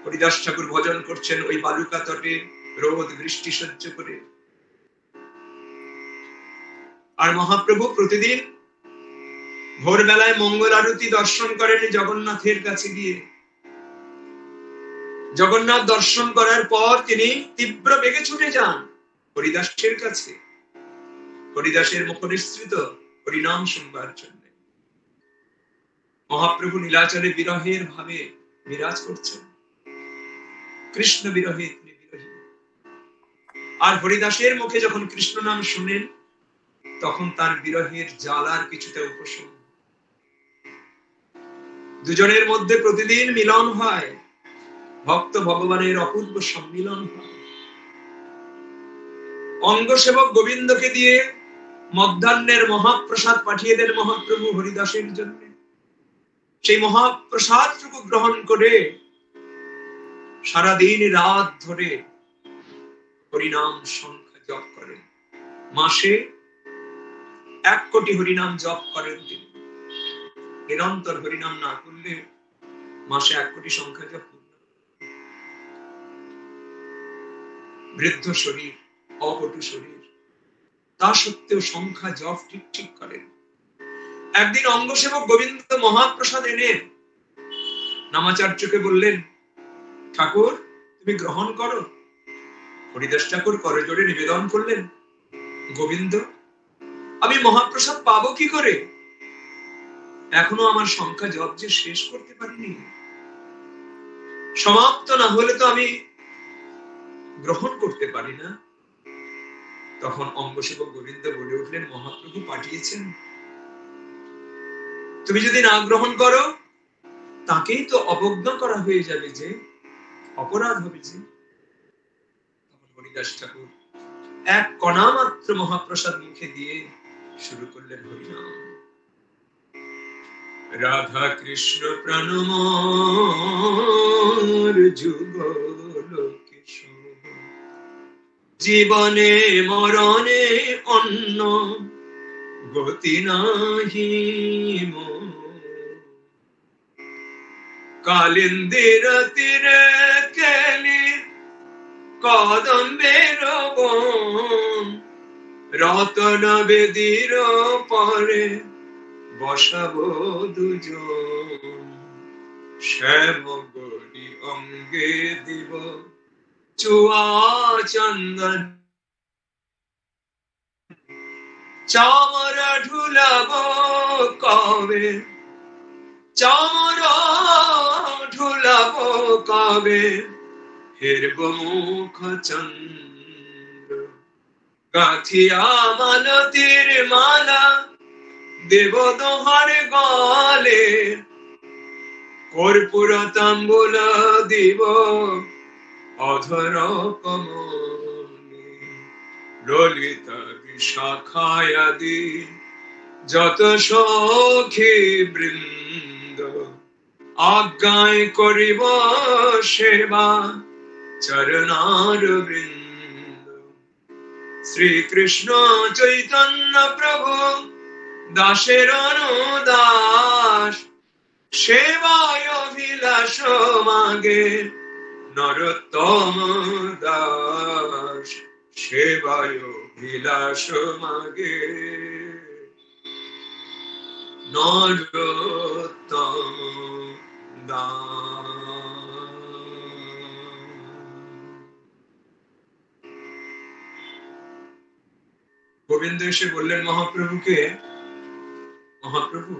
হরিদাস ঠাকুর ভজন করছেন ওই বালুকা তটে, রোদ বৃষ্টি সহ্য করে। আর মহাপ্রভু প্রতিদিন ভোরবেলায় মঙ্গল আরতি দর্শন করেন জগন্নাথের কাছে গিয়ে। জগন্নাথ দর্শন করার পর তিনি তীব্র বেগে ছুটে যান হরিদাসের কাছে, হরিদাসের মুখনিসৃত হরিনাম শুনবার জন্য। মহাপ্রভু নীলাচলে বিরহের ভাবে বিরাজ করছেন, কৃষ্ণ বিরহে তিনি বিরহী। আর হরিদাসের মুখে যখন কৃষ্ণ নাম শুনেন, তখন তার বিরহের জ্বালার কিছুটা উপশম। দুজনের মধ্যে প্রতিদিন মিলন হয়, ভক্ত ভগবানের অপূর্ব সম্মিলন হয়। অঙ্গসেবক গোবিন্দকে দিয়ে মধ্যাহ্নের মহাপ্রসাদ পাঠিয়ে দেন মহাপ্রভু হরিদাসের জন্য। সেই মহাপ্রসাদটুকু গ্রহণ করে সারাদিন রাত ধরে হরিনাম সংখ্যা জপ করেন। মাসে 1 কোটি হরিনাম জপ করেন তিনি। নিরন্তর হরিনাম না করলে মাসে 1 কোটি সংখ্যা জপ। বৃদ্ধ শরীর, অপটু শরীর, তা সত্ত্বেও সংখ্যা জপ ঠিক করেন। একদিন অঙ্গসেবক গোবিন্দ মহাপ্রসাদ এনে নামাচার্যকে বললেন, ঠাকুর তুমি গ্রহণ করো। হরিদাস ঠাকুর করজোড়ে নিবেদন করলেন, গোবিন্দ আমি মহাপ্রসাদ পাবো কি করে? এখনো আমার সংখ্যা জপ যে শেষ করতে পারিনি, সমাপ্ত না হলে তো আমি গ্রহণ করতে পারি না। তখন অঙ্গসেবক গোবিন্দ বলে উঠলেন, মহাপ্রভু পাঠিয়েছেন, তুমি যদি না গ্রহণ করো তাকেই তো অবজ্ঞা করা হয়ে যাবে, যে অপরাধ হবে যে। তখন হরিদাস ঠাকুর 1 কণা মাত্র মহাপ্রসাদ মুখে দিয়ে শুরু করলেন হরিনাম। রাধা কৃষ্ণ প্রাণমোর যুগল কিশোর, জীবনে মরণে অন্য গতি নাহি মোর। কালিন্দির তীরে কেলি কদম্বের বন, রতন বেদির পরে বসাবো দুজন। শ্যাম গরি অঙ্গে দিব চুয়া চন্দন, চামর ঢুলাবো কবে, চামর ঢুলাবো কবে, হেরব মুখ চন্দ্র। গাথিয়া মালতীর মালা দেব দোহার গলে, কর্পূর তাম্বুল দিব অধর কমলে। ললিতা বিশাখায়াদি যত সখী বৃন্দ, আজ্ঞায় করিব সেবা চরণার বৃন্দ। শ্রীকৃষ্ণ চৈতন্য প্রভু দাসের দাস, সেবায় অভিলাষ মাগে নরোত্তম দাস। সেবায় অভিলাষ মাগে নরোত্তম দাস। গোবিন্দ এসে বললেন মহাপ্রভুকে, মহাপ্রভু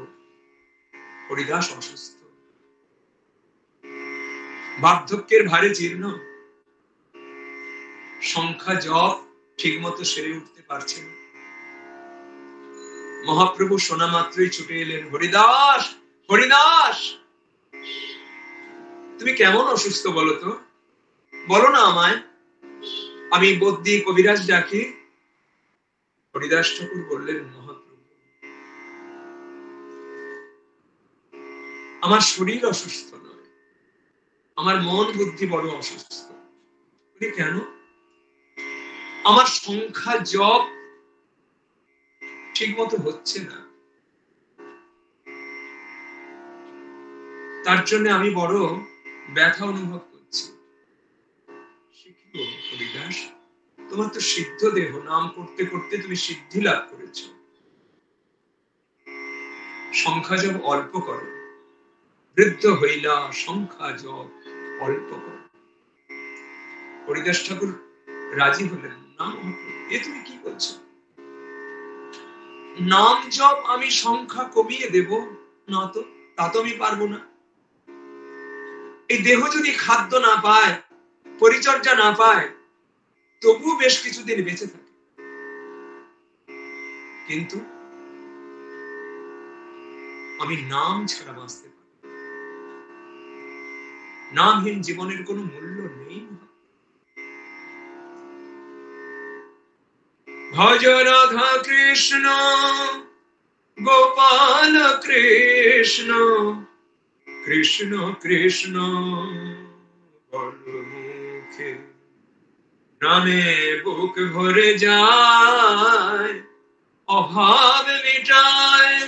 হরিদাস অসুস্থ, বার্ধক্যের ভারে জীর্ণ, সংখ্যা জপ ঠিক মতো সেরে উঠতে পারছে না। মহাপ্রভু শোনা মাত্রই ছুটে এলেন, হরিদাস হরিদাস। তুমি কেমন অসুস্থ বলো তো, বলো না আমায়, আমি বদ্যি কবিরাজ ডাকি। হরিদাস ঠাকুর বললেন, মহাপ্রভু, আমার শরীর অসুস্থ নয়, আমার মন বুদ্ধি বড় অসুস্থ। কেন? আমার সংখ্যা জপ ঠিক মতো হচ্ছে না, তার জন্য আমি বড় ব্যথা অনুভব করছি। হরিদাস, তোমার তো সিদ্ধ দেহ, নাম করতে করতে তুমি সিদ্ধি লাভ করেছ, সংখ্যা জপ অল্প করো, বৃদ্ধ হইলা সংখ্যা জপ অল্প করো। হরিদাস ঠাকুর রাজি হলেন না। এ তুমি কি বলছো? নাম জপ আমি সংখ্যা কমিয়ে দেব না তো, তা তো আমি পারবো না। এই দেহ যদি খাদ্য না পায়, পরিচর্যা না পায়, তবুও বেশ কিছুদিন বেঁচে থাকে। কিন্তু আমি নাম ছাড়া বাঁচতে পারি, নামহীন জীবনের কোনো মূল্য নেই। ভজ রাধা কৃষ্ণ গোপাল কৃষ্ণ, কৃষ্ণ কৃষ্ণ মুখে, নামে বুক ভরে যায়, অভাব মিটায়,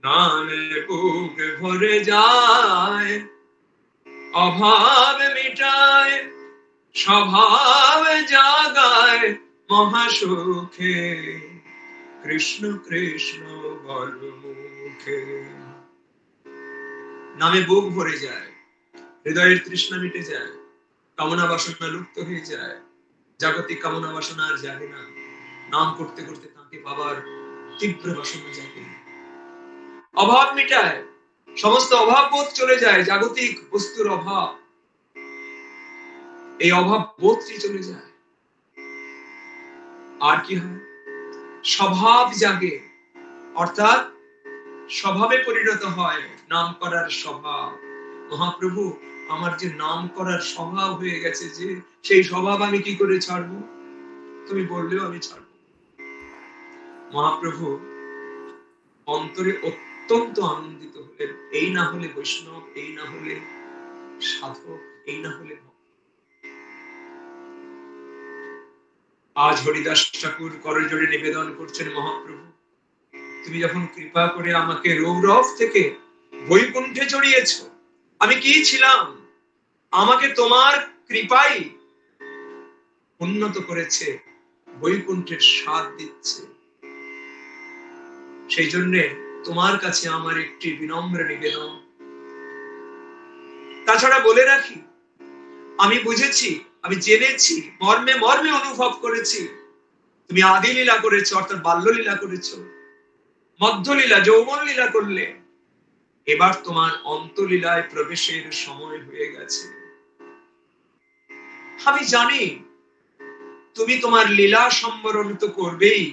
নামে বুক ভরে যায়, অভাব মিটায়, স্বভাব জাগায় মহাসুখে, কৃষ্ণ কৃষ্ণ বল মুখে। নামে বুক ভরে যায়, হৃদয়ের তৃষ্ণা মিটে যায়, কামনা বাসনা লুপ্ত হয়ে যায়, জাগতিক কামনা বাসনা আর জাগে না। নাম করতে করতে তাকে পাবার তীব্র বাসনা জাগে, অভাব মিটায়, সমস্ত অভাব বোধ চলে যায়, জাগতিক বস্তুর অভাব, এই অভাব বোধটি চলে যায়। আর কি হয়? স্বভাব জাগে, অর্থাৎ স্বভাবে পরিণত হয় নাম করার স্বভাব। মহাপ্রভু, আমার যে নাম করার স্বভাব হয়ে গেছে, যে সেই স্বভাব আমি কি করে ছাড়বো? তুমি বললেও আমি ছাড়বো। মহাপ্রভু অন্তরে অত্যন্ত আনন্দিত হলেন। এই না হলে বৈষ্ণব, এই না হলে সাধক, এই না হলে ভক্ত। আজ হরিদাস ঠাকুর করজোড়ে নিবেদন করছেন, মহাপ্রভু, তুমি যখন কৃপা করে আমাকে রৌরব থেকে বৈকুণ্ঠে চড়িয়েছ, আমি কি ছিলাম? আমাকে তোমার কৃপাই উন্নত করেছে, বৈকুণ্ঠের স্বাদ দিচ্ছে। সেই জন্য তোমার কাছে আমার একটি বিনম্র নিবেদন। তাছাড়া বলে রাখি, আমি বুঝেছি, আমি জেনেছি, মর্মে মর্মে অনুভব করেছি, তুমি আদি লীলা করেছো, অর্থাৎ বাল্য লীলা করেছো, মধ্যলীলা যৌবন লীলা করলে, এবার তোমার অন্তলীলায় প্রবেশের সময় হয়ে গেছে। আমি জানি তুমি তোমার লীলা সম্বরণ তো করবেই,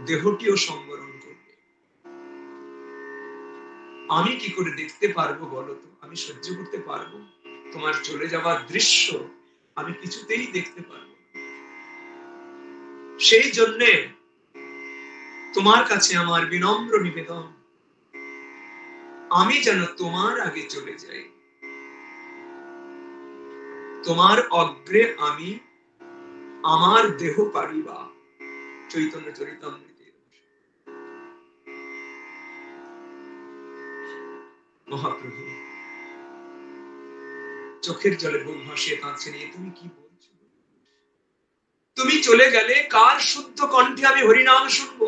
দেহটিও সম্বরণ করবে। আমি কি করে দেখতে পারবো বলো তো? আমি সহ্য করতে পারবো তোমার চলে যাওয়ার দৃশ্য? আমি কিছুতেই দেখতে পারবো না। সেই জন্যে তোমার কাছে আমার বিনম্র নিবেদন, আমি যেন তোমার আগে চলে যাই, তোমার অগ্রে আমি আমার দেহ পারিবা। চৈতন্য চরিতামৃতের। মহাপ্রভু চোখের জলে বুক ভাসিয়ে কাঁদছেন, তুমি কি বলছো? তুমি চলে গেলে কার শুদ্ধ কণ্ঠে আমি হরিনাম শুনবো?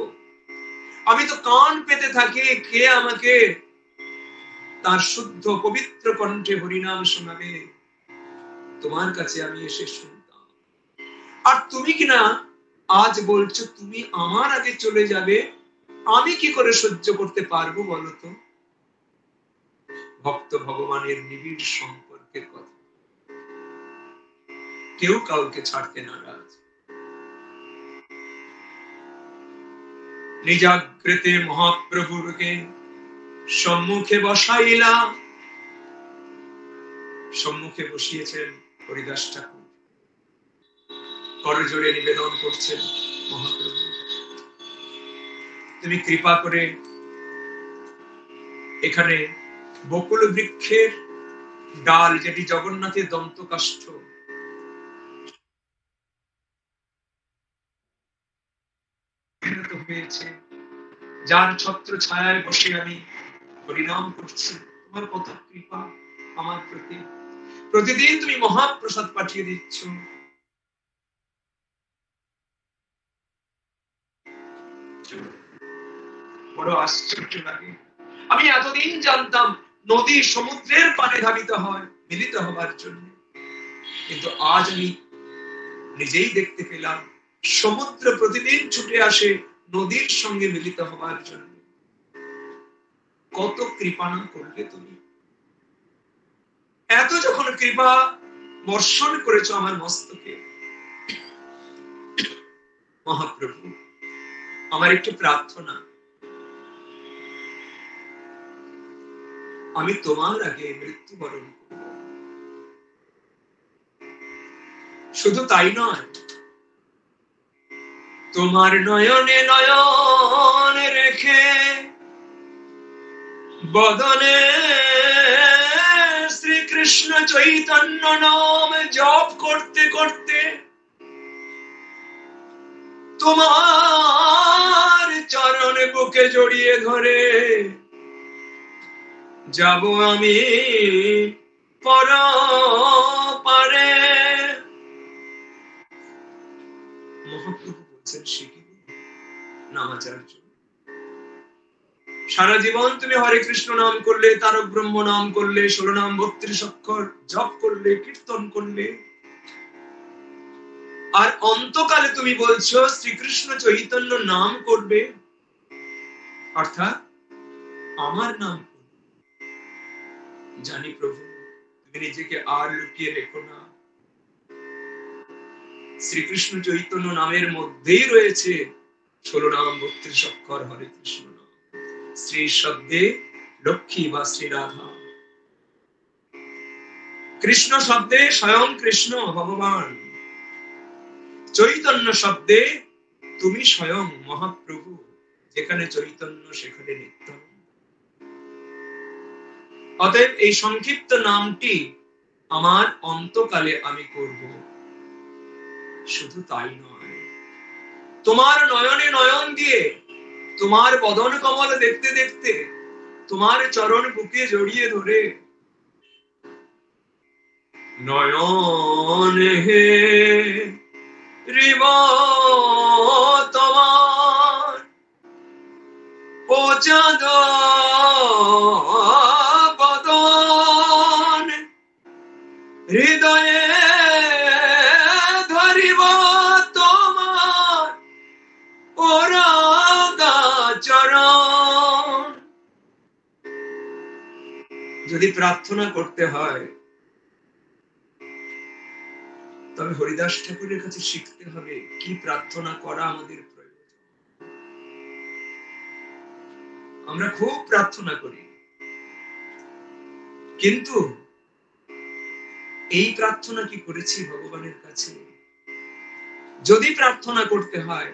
আমি তো কান পেতে থাকি, কে আমাকে তার শুদ্ধ পবিত্র কণ্ঠে হরিনাম শোনাবে? তোমার কাছে আমি এসে শুনতাম, আর তুমি কিনা আজ বলছো তুমি আমার আগে চলে যাবে। আমি কি করে সহ্য করতে পারবো বলতো? ভক্ত ভগবানের নিবিড় সম্পর্কের কথা, কেউ কাউকে ছাড়তে নারাজ। নিজাগ্রতে মহাপ্রভুকে সম্মুখে বসাইলা, সম্মুখে বসিয়েছেন হরিদাস ঠাকুর, করজোড়ে নিবেদন করছেন, মহাপ্রভু তুমি কৃপা করে এখানে বকুল বৃক্ষের ডাল, যেটি জগন্নাথের দন্তকাষ্ঠ, হয়েছে, যার ছত্র ছায়ায় বসে আমি হরিনাম করছি, তোমার কত কৃপা আমার প্রতি। প্রতিদিন তুমি মহাপ্রসাদ পাঠিয়ে দিচ্ছ, বড় আশ্চর্য লাগে। আমি এতদিন জানতাম নদী সমুদ্রের পানে ধাবিত হয় মিলিত হবার জন্য, কিন্তু আজ আমি নিজেই দেখতে পেলাম সমুদ্র প্রতিদিন ছুটে আসে নদীর সঙ্গে মিলিত হবার জন্য। কত কৃপা করলে তুমি, এত যখন কৃপা বর্ষণ করেছ আমার মস্তকে। মহাপ্রভু, আমার একটি প্রার্থনা, আমি তোমার আগে মৃত্যুবরণ করব। শুধু তাই নয়, তোমার নয়নে নয়ন রেখে বদনে শ্রীকৃষ্ণ চৈতন্য নাম জপ করতে করতে তোমার চরণে বুকে জড়িয়ে ধরে যাব আমি পরপারে। মহাপ্রভু বলছেন শিখিব নামাচার্য, সারা জীবন তুমি হরে কৃষ্ণ নাম করলে, তারক ব্রহ্ম নাম করলে, 16 নাম 32 অক্ষর জপ করলে, কীর্তন করলে, আর অন্তকালে তুমি বলছো শ্রীকৃষ্ণ চৈতন্য নাম করবে, অর্থাৎ আমার নাম করবে। জানি প্রভু, তুমি নিজেকে আর লুকিয়ে রেখো না, শ্রীকৃষ্ণ চৈতন্য নামের মধ্যেই রয়েছে 16 নাম 32 অক্ষর হরে কৃষ্ণ নাম। শ্রী শব্দে লক্ষ্মী বা শ্রী রাধা, কৃষ্ণ শব্দে স্বয়ং কৃষ্ণ ভগবান, চৈতন্য শব্দে তুমি স্বয়ং মহাপ্রভু, যেখানে চৈতন্য সেখানে নিত্যানন্দ। অতএব এই সংক্ষিপ্ত নামটি আমার অন্তকালে আমি করব। শুধু তাই নয়, তোমার নয়নে নয়ন দিয়ে, তোমার বদন কমল দেখতে দেখতে, তোমার চরণ বুকে জড়িয়ে ধরে নয়ন হে রিব তোমার ও চাঁদ বদন হৃদয়ে ধরিব তোমার ও রাগা চরণ। যদি প্রার্থনা করতে হয় তবে হরিদাস ঠাকুরের কাছে শিখতে হবে কি প্রার্থনা করা আমাদের প্রয়োজন। আমরা খুব প্রার্থনা করি, কিন্তু এই প্রার্থনা কি করেছি ভগবানের কাছে? যদি প্রার্থনা করতে হয়,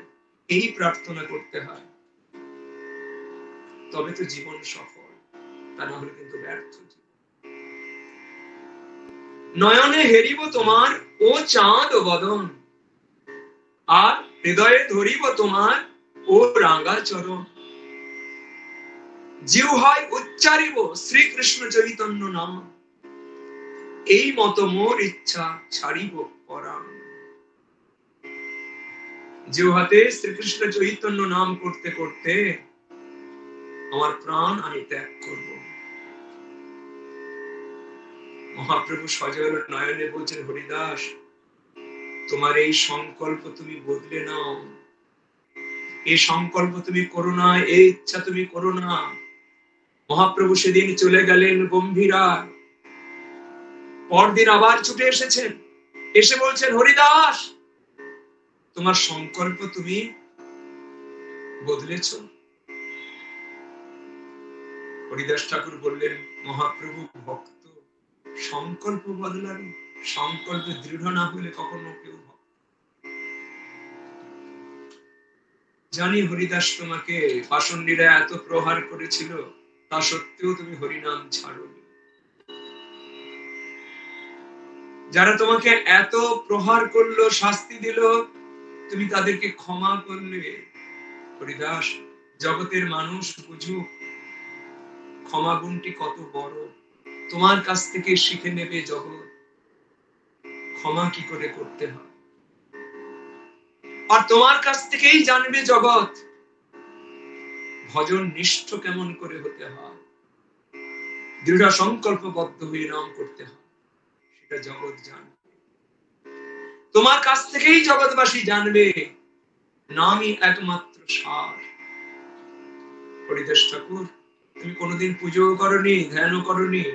এই প্রার্থনা করতে হয়, তবে তো জীবন সফল, তা না হলে কিন্তু ব্যর্থ। নয়নে হেরিব তোমার ও চাঁদ বদন, আর হৃদয়ে ধরিব তোমার ও রাঙা চরণ। জিহ্বায় উচ্চারিব শ্রীকৃষ্ণ চৈতন্য নাম, এই মত মোর ইচ্ছা ছাড়িব পরাণ। জিহ্বাতে শ্রীকৃষ্ণ চৈতন্য নাম করতে করতে আমার প্রাণ আমি ত্যাগ করব। মহাপ্রভু সজল নয়নে বলছেন, হরিদাস তোমার এই সংকল্প তুমি বদলে নাও, এই সংকল্প তুমি করো না, এই ইচ্ছা তুমি করো না। মহাপ্রভু সেদিন চলে গেলেন গম্ভীরা, পরদিন আবার ছুটে এসেছেন, এসে বলছেন হরিদাস তোমার সংকল্প তুমি বদলেছ। হরিদাস ঠাকুর বললেন, মহাপ্রভু ভক্ত সংকল্প বদলাবে, সংকল্প দৃঢ় না হলে কখনো কেউ হবে। জানি হরিদাস তোমাকে পাষণ্ডীরা এত প্রহার করেছিল, তা সত্ত্বেও তুমি হরিনাম ছাড়োনি। যারা তোমাকে এত প্রহার করলো, শাস্তি দিল, তুমি তাদেরকে ক্ষমা করলে। হরিদাস, জগতের মানুষ বুঝুক ক্ষমা গুণটি কত বড়। তোমার কাছ থেকে শিখে নেবে জগৎ ক্ষমা কি করে করতে হয়, আর তোমার কাছ থেকেই জানবে জগৎ ভজন নিষ্ঠ কেমন করে হতে হয়, দৃঢ় সংকল্পবদ্ধ হয়ে নাম করতে হয়, সেটা জগৎ জানবে। তোমার কাছ থেকেই জগৎবাসী জানবে নামই একমাত্র সার। হরিদাস ঠাকুর, তুমি কোনোদিন পুজো করনি, ধ্যান করনি,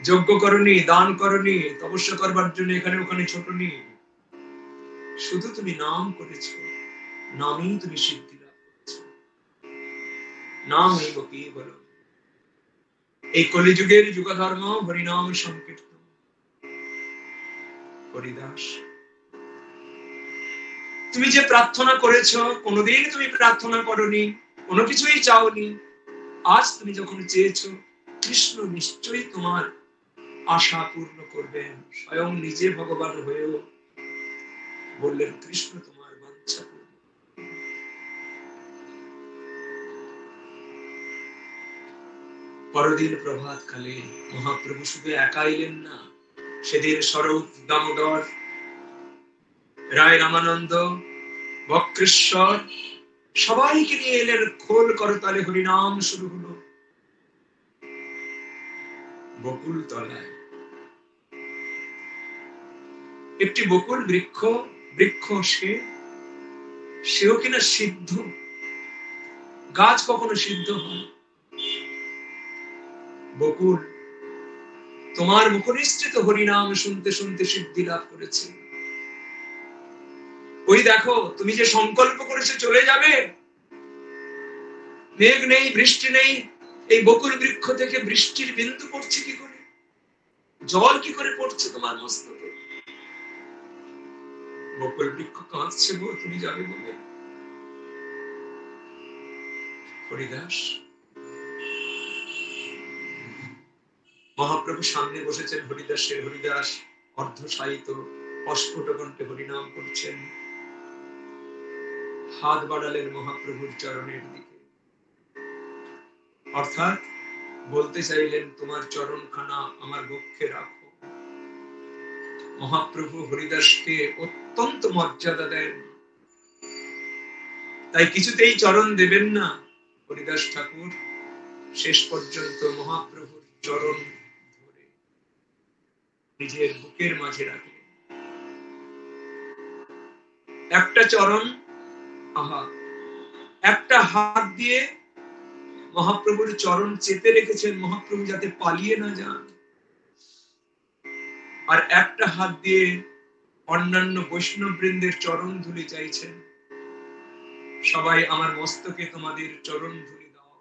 যজ্ঞ করনি, দান করনি, তপস্যা করবার জন্য এখানে ওখানে ছোটনি, শুধু তুমি নাম করেছ, নামেই তুমি সিদ্ধি লাভ করেছ। নাম এই বকি বলো। এই কলিযুগের যুগধর্ম হরিনাম সংকীর্তন। হরিদাস, তুমি যে প্রার্থনা করেছ, কোনোদিন তুমি প্রার্থনা করনি, কোনো কিছুই চাওনি, আজ তুমি যখন চেয়েছো, কৃষ্ণ নিশ্চয়ই তোমার আশা পূর্ণ করবেন। স্বয়ং নিজে ভগবান হয়েও বললেন, কৃষ্ণ তোমার বাঞ্ছা পূর্ণ। পরদিন প্রভাত কালে মহাপ্রভু শুধু একা এলেন না, সেদিন স্বরূপ, দামোদর, রায় রামানন্দ, বক্রেশ্বর সবাইকে নিয়ে এলেন। খোল করতালে হরিনাম শুরু হলো বকুল তলায়। একটি বকুল বৃক্ষ সেও কিনা সিদ্ধ। গাছ কখনো সিদ্ধ হয়? বকুল তোমার মুখনিসৃত হরিনাম শুনতে শুনতে সিদ্ধি লাভ করেছে। ওই দেখো, তুমি যে সংকল্প করেছো চলে যাবে, মেঘ নেই, বৃষ্টি নেই, এই বকুল বৃক্ষ থেকে বৃষ্টির বিন্দু পড়ছে কি করে, জল কি করে পড়ছে তোমার মস্তকে? বকুল বৃক্ষ কাঁদছে গো তুমি যাবে বলে। হরিদাস, মহাপ্রভু সামনে বসেছেন হরিদাস অর্ধশায়িত অস্ফুট কণ্ঠে হরিনাম করছেন। হাত বাড়ালেন মহাপ্রভুর চরণের দিকে, অর্থাৎ বলতে চাইলেন, তোমার চরণখানা আমার বক্ষে রাখো। মহাপ্রভু হরিদাসকে অত্যন্ত মর্যাদা দেন, তাই কিছুতেই চরণ দেবেন না। হরিদাস ঠাকুর শেষ পর্যন্ত মহাপ্রভুর চরণ ধরে নিজের বুকের মাঝে রাখলেন। একটা চরণ, একটা হাত দিয়ে মহাপ্রভুর চরণ চেপে রেখেছেন, মহাপ্রভু যাতে পালিয়ে না যান, আর একটা হাত দিয়ে অন্যান্য বৈষ্ণব বৃন্দের চরণ ধুলি চাইছেন। সবাই আমার মস্তকে তোমাদের চরণ ধুলি দাও,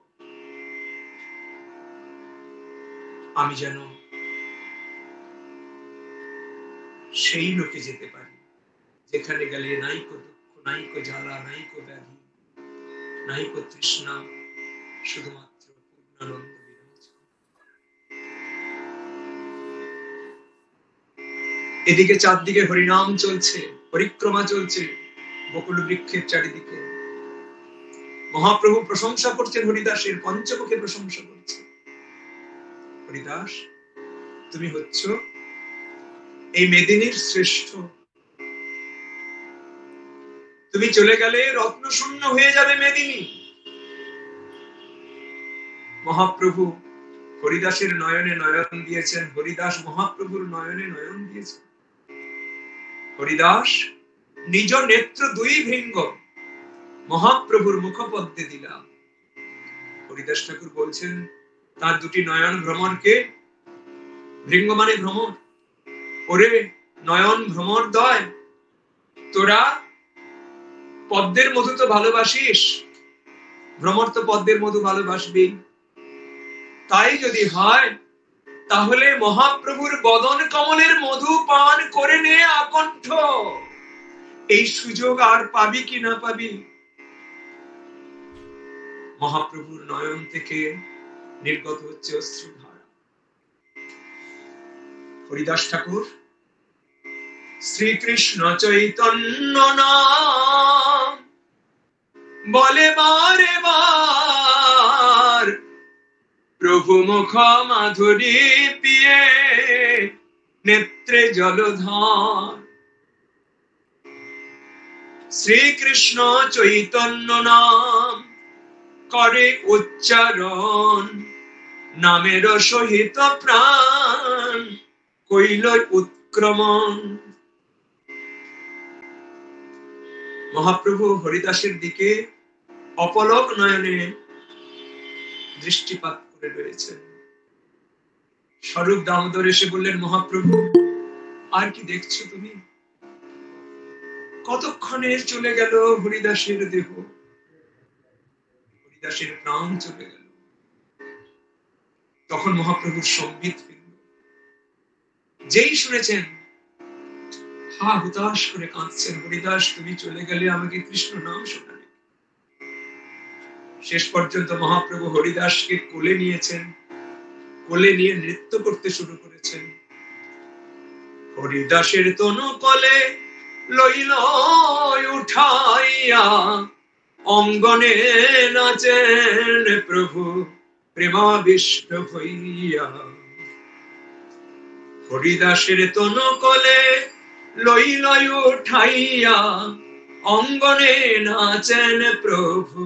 আমি যেন সেই লোকে যেতে পারি যেখানে গেলে নাইকো দুঃখ, নাইকো জ্বালা, নাইকো ব্যাধি, নাইকো তৃষ্ণা, শুধুমাত্র পূর্ণানন্দ বিরাজ। এদিকে চারদিকে হরিনাম চলছে, পরিক্রমা চলছে বকুল বৃক্ষের চারিদিকে। মহাপ্রভু প্রশংসা করছেন হরিদাসের, পঞ্চমুখে প্রশংসা করছে। হরিদাস, তুমি হচ্ছ এই মেদিনীর শ্রেষ্ঠ। তুমি চলে গেলে রত্ন শূন্য হয়ে যাবে মেদিনী। মহাপ্রভু হরিদাসের নয়নে নয়ন দিয়েছেন, হরিদাস মহাপ্রভুর নয়নে নয়ন দিয়েছেন। হরিদাস নিজ নেত্র দুই ভৃঙ্গ মহাপ্রভুর মুখপদ্মে দিলাম। হরিদাস ঠাকুর বলছেন, তার দুটি নয়ন ভ্রমরকে, ভৃঙ্গ মানে ভ্রমর, ওরে নয়ন ভ্রমর দয়, তোরা পদ্মের মধু তো ভালোবাসিস, ভ্রমর তো পদ্মের মধু ভালোবাসবি, তাই যদি হয় তাহলে মহাপ্রভুর বদন কমলের মধু পান করে নে আকণ্ঠ। এই সুযোগ আর পাবি কি না পাবি? মহাপ্রভুর নয়ন থেকে নির্গত হচ্ছে অশ্রুধারা। হরিদাস ঠাকুর শ্রীকৃষ্ণ চৈতন্য নাম বলে বারে বার, প্রভু মুখ মাধুরী পিয়ে নেত্রে জলধার। শ্রীকৃষ্ণ চৈতন্য নাম করে উচ্চারণ, নামের সহিত প্রাণ কইল উৎক্রমণ। মহাপ্রভু হরিদাসের দিকে অপলক নয়নে দৃষ্টিপাত করে রয়েছেন। স্বরূপ দামোদর এসে বললেন, মহাপ্রভু আর কি দেখছো তুমি? কতক্ষণে চলে গেল হরিদাসের দেহ, হরিদাসের প্রাণ চলে গেল। তখন মহাপ্রভুর সংগীত ফিরল। যেই শুনেছেন হা হুতাশ করে কাঁদছেন, হরিদাস তুমি চলে গেলে আমাকে কৃষ্ণ নাম শোনাবে। শেষ পর্যন্ত মহাপ্রভু হরিদাসকে কোলে নিয়েছেন, কোলে নিয়ে নৃত্য করতে শুরু করেছেন। হরিদাসের তনু কোলে লইল উঠাইয়া, অঙ্গনে নাচেন প্রভু প্রেমাবিষ্ট হইয়া। হরিদাসের তনু কোলে লইল উঠাইয়া, অঙ্গনে নাচেন প্রভু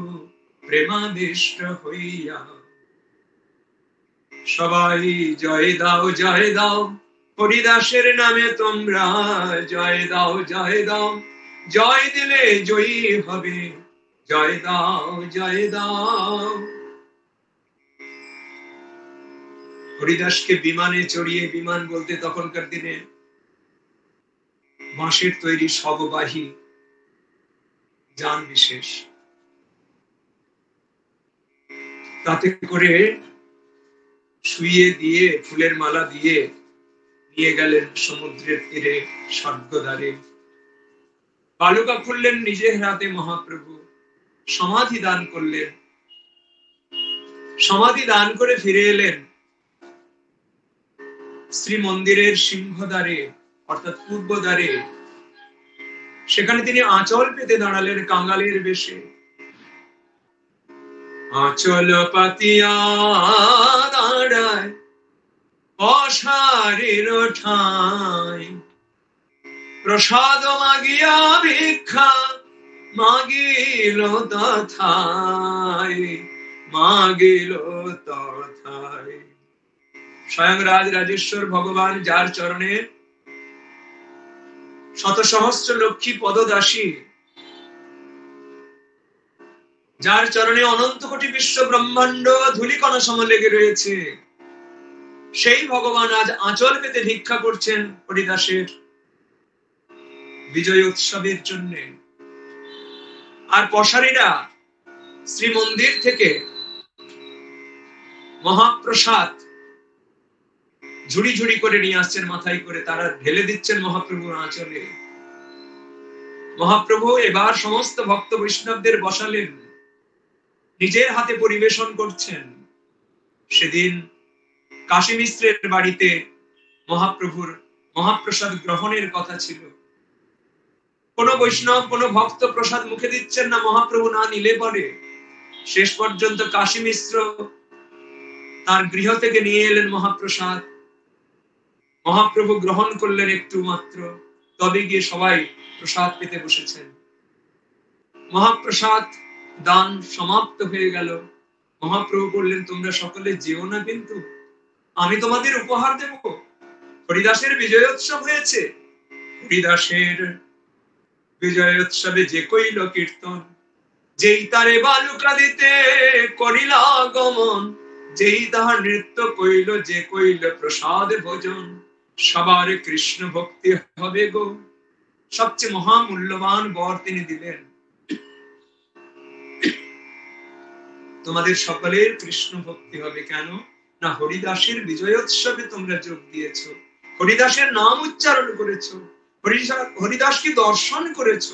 প্রেমাবিষ্ট হইয়া। সবাই জয় দাও জয় দাও, হরিদাসের নামে তোমরা জয় দাও জয় দাও, জয় দিলে জয়ী হবে, জয় দাও জয় দাও। হরিদাসকে বিমানে চড়িয়ে, বিমান বলতে তখনকার দিনে বাঁশের তৈরি শববাহী যান বিশেষ, তাতে করে শুইয়ে দিয়ে ফুলের মালা দিয়ে নিয়ে গেলেন সমুদ্রের তীরে স্বর্গদ্বারে। বালুকা খুললেন নিজের হাতে মহাপ্রভু, সমাধি দান করলেন। সমাধি দান করে ফিরে এলেন শ্রী মন্দিরের সিংহদ্বারে অর্থাৎ পূর্ব দ্বারে। সেখানে তিনি আঁচল পেতে দাঁড়ালেন কাঙালের বেশে। আঁচল পাতিয়া দাঁড়ায় অসারের ঠাই, প্রসাদ মাগিয়া ভিক্ষা মাগিল তথায়, মাগিল তথায়। স্বয়ং রাজ রাজেশ্বর ভগবান, যার চরণে শত সহস্র লক্ষ্মী পদদাসী, যার চরণে অনন্ত কোটি বিশ্ব ব্রহ্মাণ্ড ধূলিকণা সম লেগে রয়েছে, সেই ভগবান আজ আঁচল পেতে ভিক্ষা করছেন হরিদাসের বিজয় উৎসবের জন্য। আর পশারীরা শ্রীমন্দির থেকে মহাপ্রসাদ ঝুড়ি ঝুড়ি করে নিয়ে আসছেন মাথায় করে, তারা ঢেলে দিচ্ছেন মহাপ্রভুর আঁচলে। মহাপ্রভু এবার সমস্ত ভক্ত বৈষ্ণবদের বসালেন, নিজের হাতে পরিবেশন করছেন। সেদিন কাশী মিশ্রের বাড়িতে মহাপ্রভুর মহাপ্রসাদ গ্রহণের কথা ছিল। কোন বৈষ্ণব কোন ভক্ত প্রসাদ মুখে দিচ্ছেন না মহাপ্রভু না নিলে পরে। শেষ পর্যন্ত কাশী মিশ্র তার গৃহ থেকে নিয়ে এলেন মহাপ্রসাদ। মহাপ্রভু গ্রহণ করলেন একটু মাত্র, তবে গিয়ে সবাই প্রসাদ পেতে বসেছেন। মহাপ্রসাদ দান সমাপ্ত হয়ে গেল। মহাপ্রভু বললেন, তোমরা সকলে যেও না, কিন্তু আমি তোমাদের উপহার দেব। হরিদাসের বিজয়োৎসব হয়েছে। হরিদাসের বিজয়োৎসবে যে কইল কীর্তন, যেই তারে বালুকা দিতে করিলা আগমন, যেই তাহার নৃত্য কইল, যে কইল প্রসাদ ভোজন, সবার কৃষ্ণ ভক্তি হবে গো। সবচেয়ে মহামূল্যবান বর তিনি দিলেন, তোমাদের সকলের কৃষ্ণ ভক্তি হবে। কেন না হরিদাসের বিজয়োৎসবে তোমরা যোগ দিয়েছ, হরিদাসের নাম উচ্চারণ করেছ, হরিদাসকে দর্শন করেছ।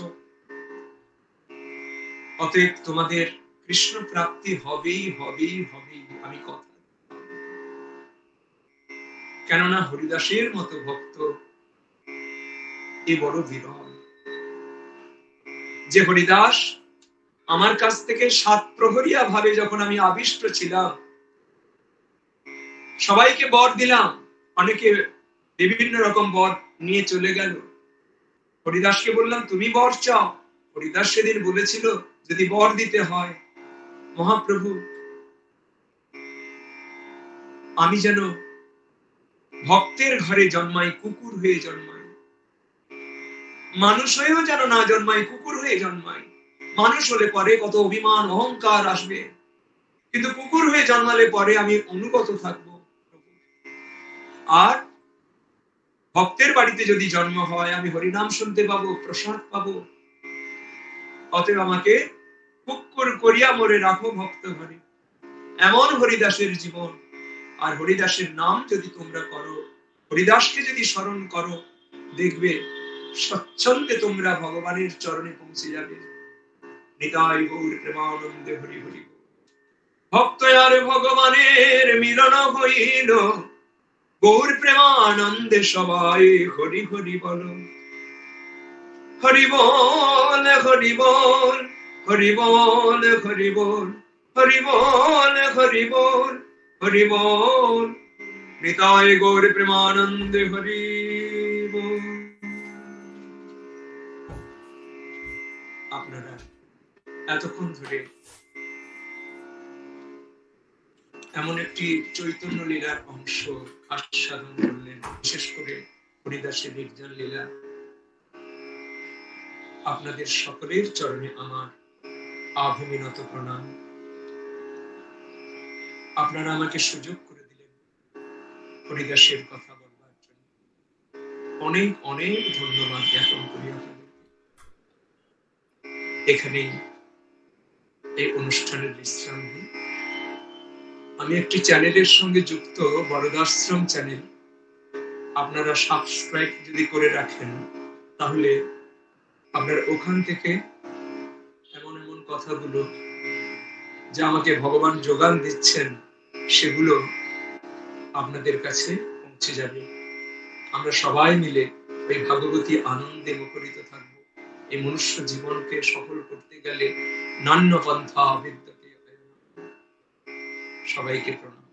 অতএব তোমাদের কৃষ্ণ প্রাপ্তি হবেই হবেই হবেই, আমি কথা। কেননা হরিদাসের মতো ভক্ত এ বড় বিরল। যে হরিদাস আমার কাছ থেকে 7 প্রহরিয়া ভাবে যখন আমি আবিষ্ট ছিলাম, সবাইকে বর দিলাম, অনেকে বিভিন্ন রকম বর নিয়ে চলে গেল। হরিদাসকে বললাম তুমি বর চাও। হরিদাস সেদিন বলেছিল যদি বর দিতে হয়, মহাপ্রভু আমি যেন ভক্তের ঘরে জন্মাই, কুকুর হয়ে জন্মাই, মানুষ হয়েও যেন না জন্মাই, কুকুর হয়ে জন্মাই। মানুষ হলে পরে কত অভিমান অহংকার আসবে, কিন্তু কুকুর হয়ে জন্মালে পরে আমি অনুগত থাকবো। আর ভক্তের বাড়িতে যদি জন্ম হয়, আমি হরিনাম শুনতে পাবো, প্রসাদ পাবো। অতএব আমাকে কুকুর করিয়া মোরে রাখো ভক্ত ঘরে। এমন হরিদাসের জীবন। আর হরিদাসের নাম যদি তোমরা করো, হরিদাসকে যদি স্মরণ করো, দেখবে স্বচ্ছন্দে তোমরা ভগবানের চরণে পৌঁছে যাবে। নিতাই গৌর প্রেমানন্দে হরি হরি। ভক্ত আর ভগবানের মিলন হইল, গৌর প্রেমানন্দে সবাই হরি হরি বল। হরি বল হরি বল, হরি বল হরি বল, হরি বল হরি বল, হরি বল। নিতাই গৌর প্রেমানন্দে হরি বল। আপনারা এতক্ষণ ধরে এমন একটি চৈতন্য লীলার অংশ আস্বাদন করলেন, বিশেষ করে হরিদাসের নির্জন লীলা। আপনাদের সকলের চরণে আমার আভূমিনত প্রণাম। আপনারা আমাকে সুযোগ করে দিলেন হরিদাসের কথা বলবার জন্য। অনেক অনেক ধন্যবাদ জ্ঞাপন করি আপনাদের। এখানেই এই অনুষ্ঠানের বিশ্রাম নিই। আমি একটি চ্যানেলের সঙ্গে যুক্ত, বরদাশ্রম চ্যানেল। আপনারা সাবস্ক্রাইব যদি করে রাখেন, তাহলে আপনারা ওখান থেকে এমন এমন কথাগুলো যা আমাকে ভগবান যোগান দিচ্ছেন, সেগুলো আপনাদের কাছে পৌঁছে যাবে। আমরা সবাই মিলে ওই ভাগবতী আনন্দে মুখরিত থাকবো। এই মনুষ্য জীবনকে সফল করতে গেলে নান্য পন্থা বিদ্যতে। সবাইকে প্রণাম।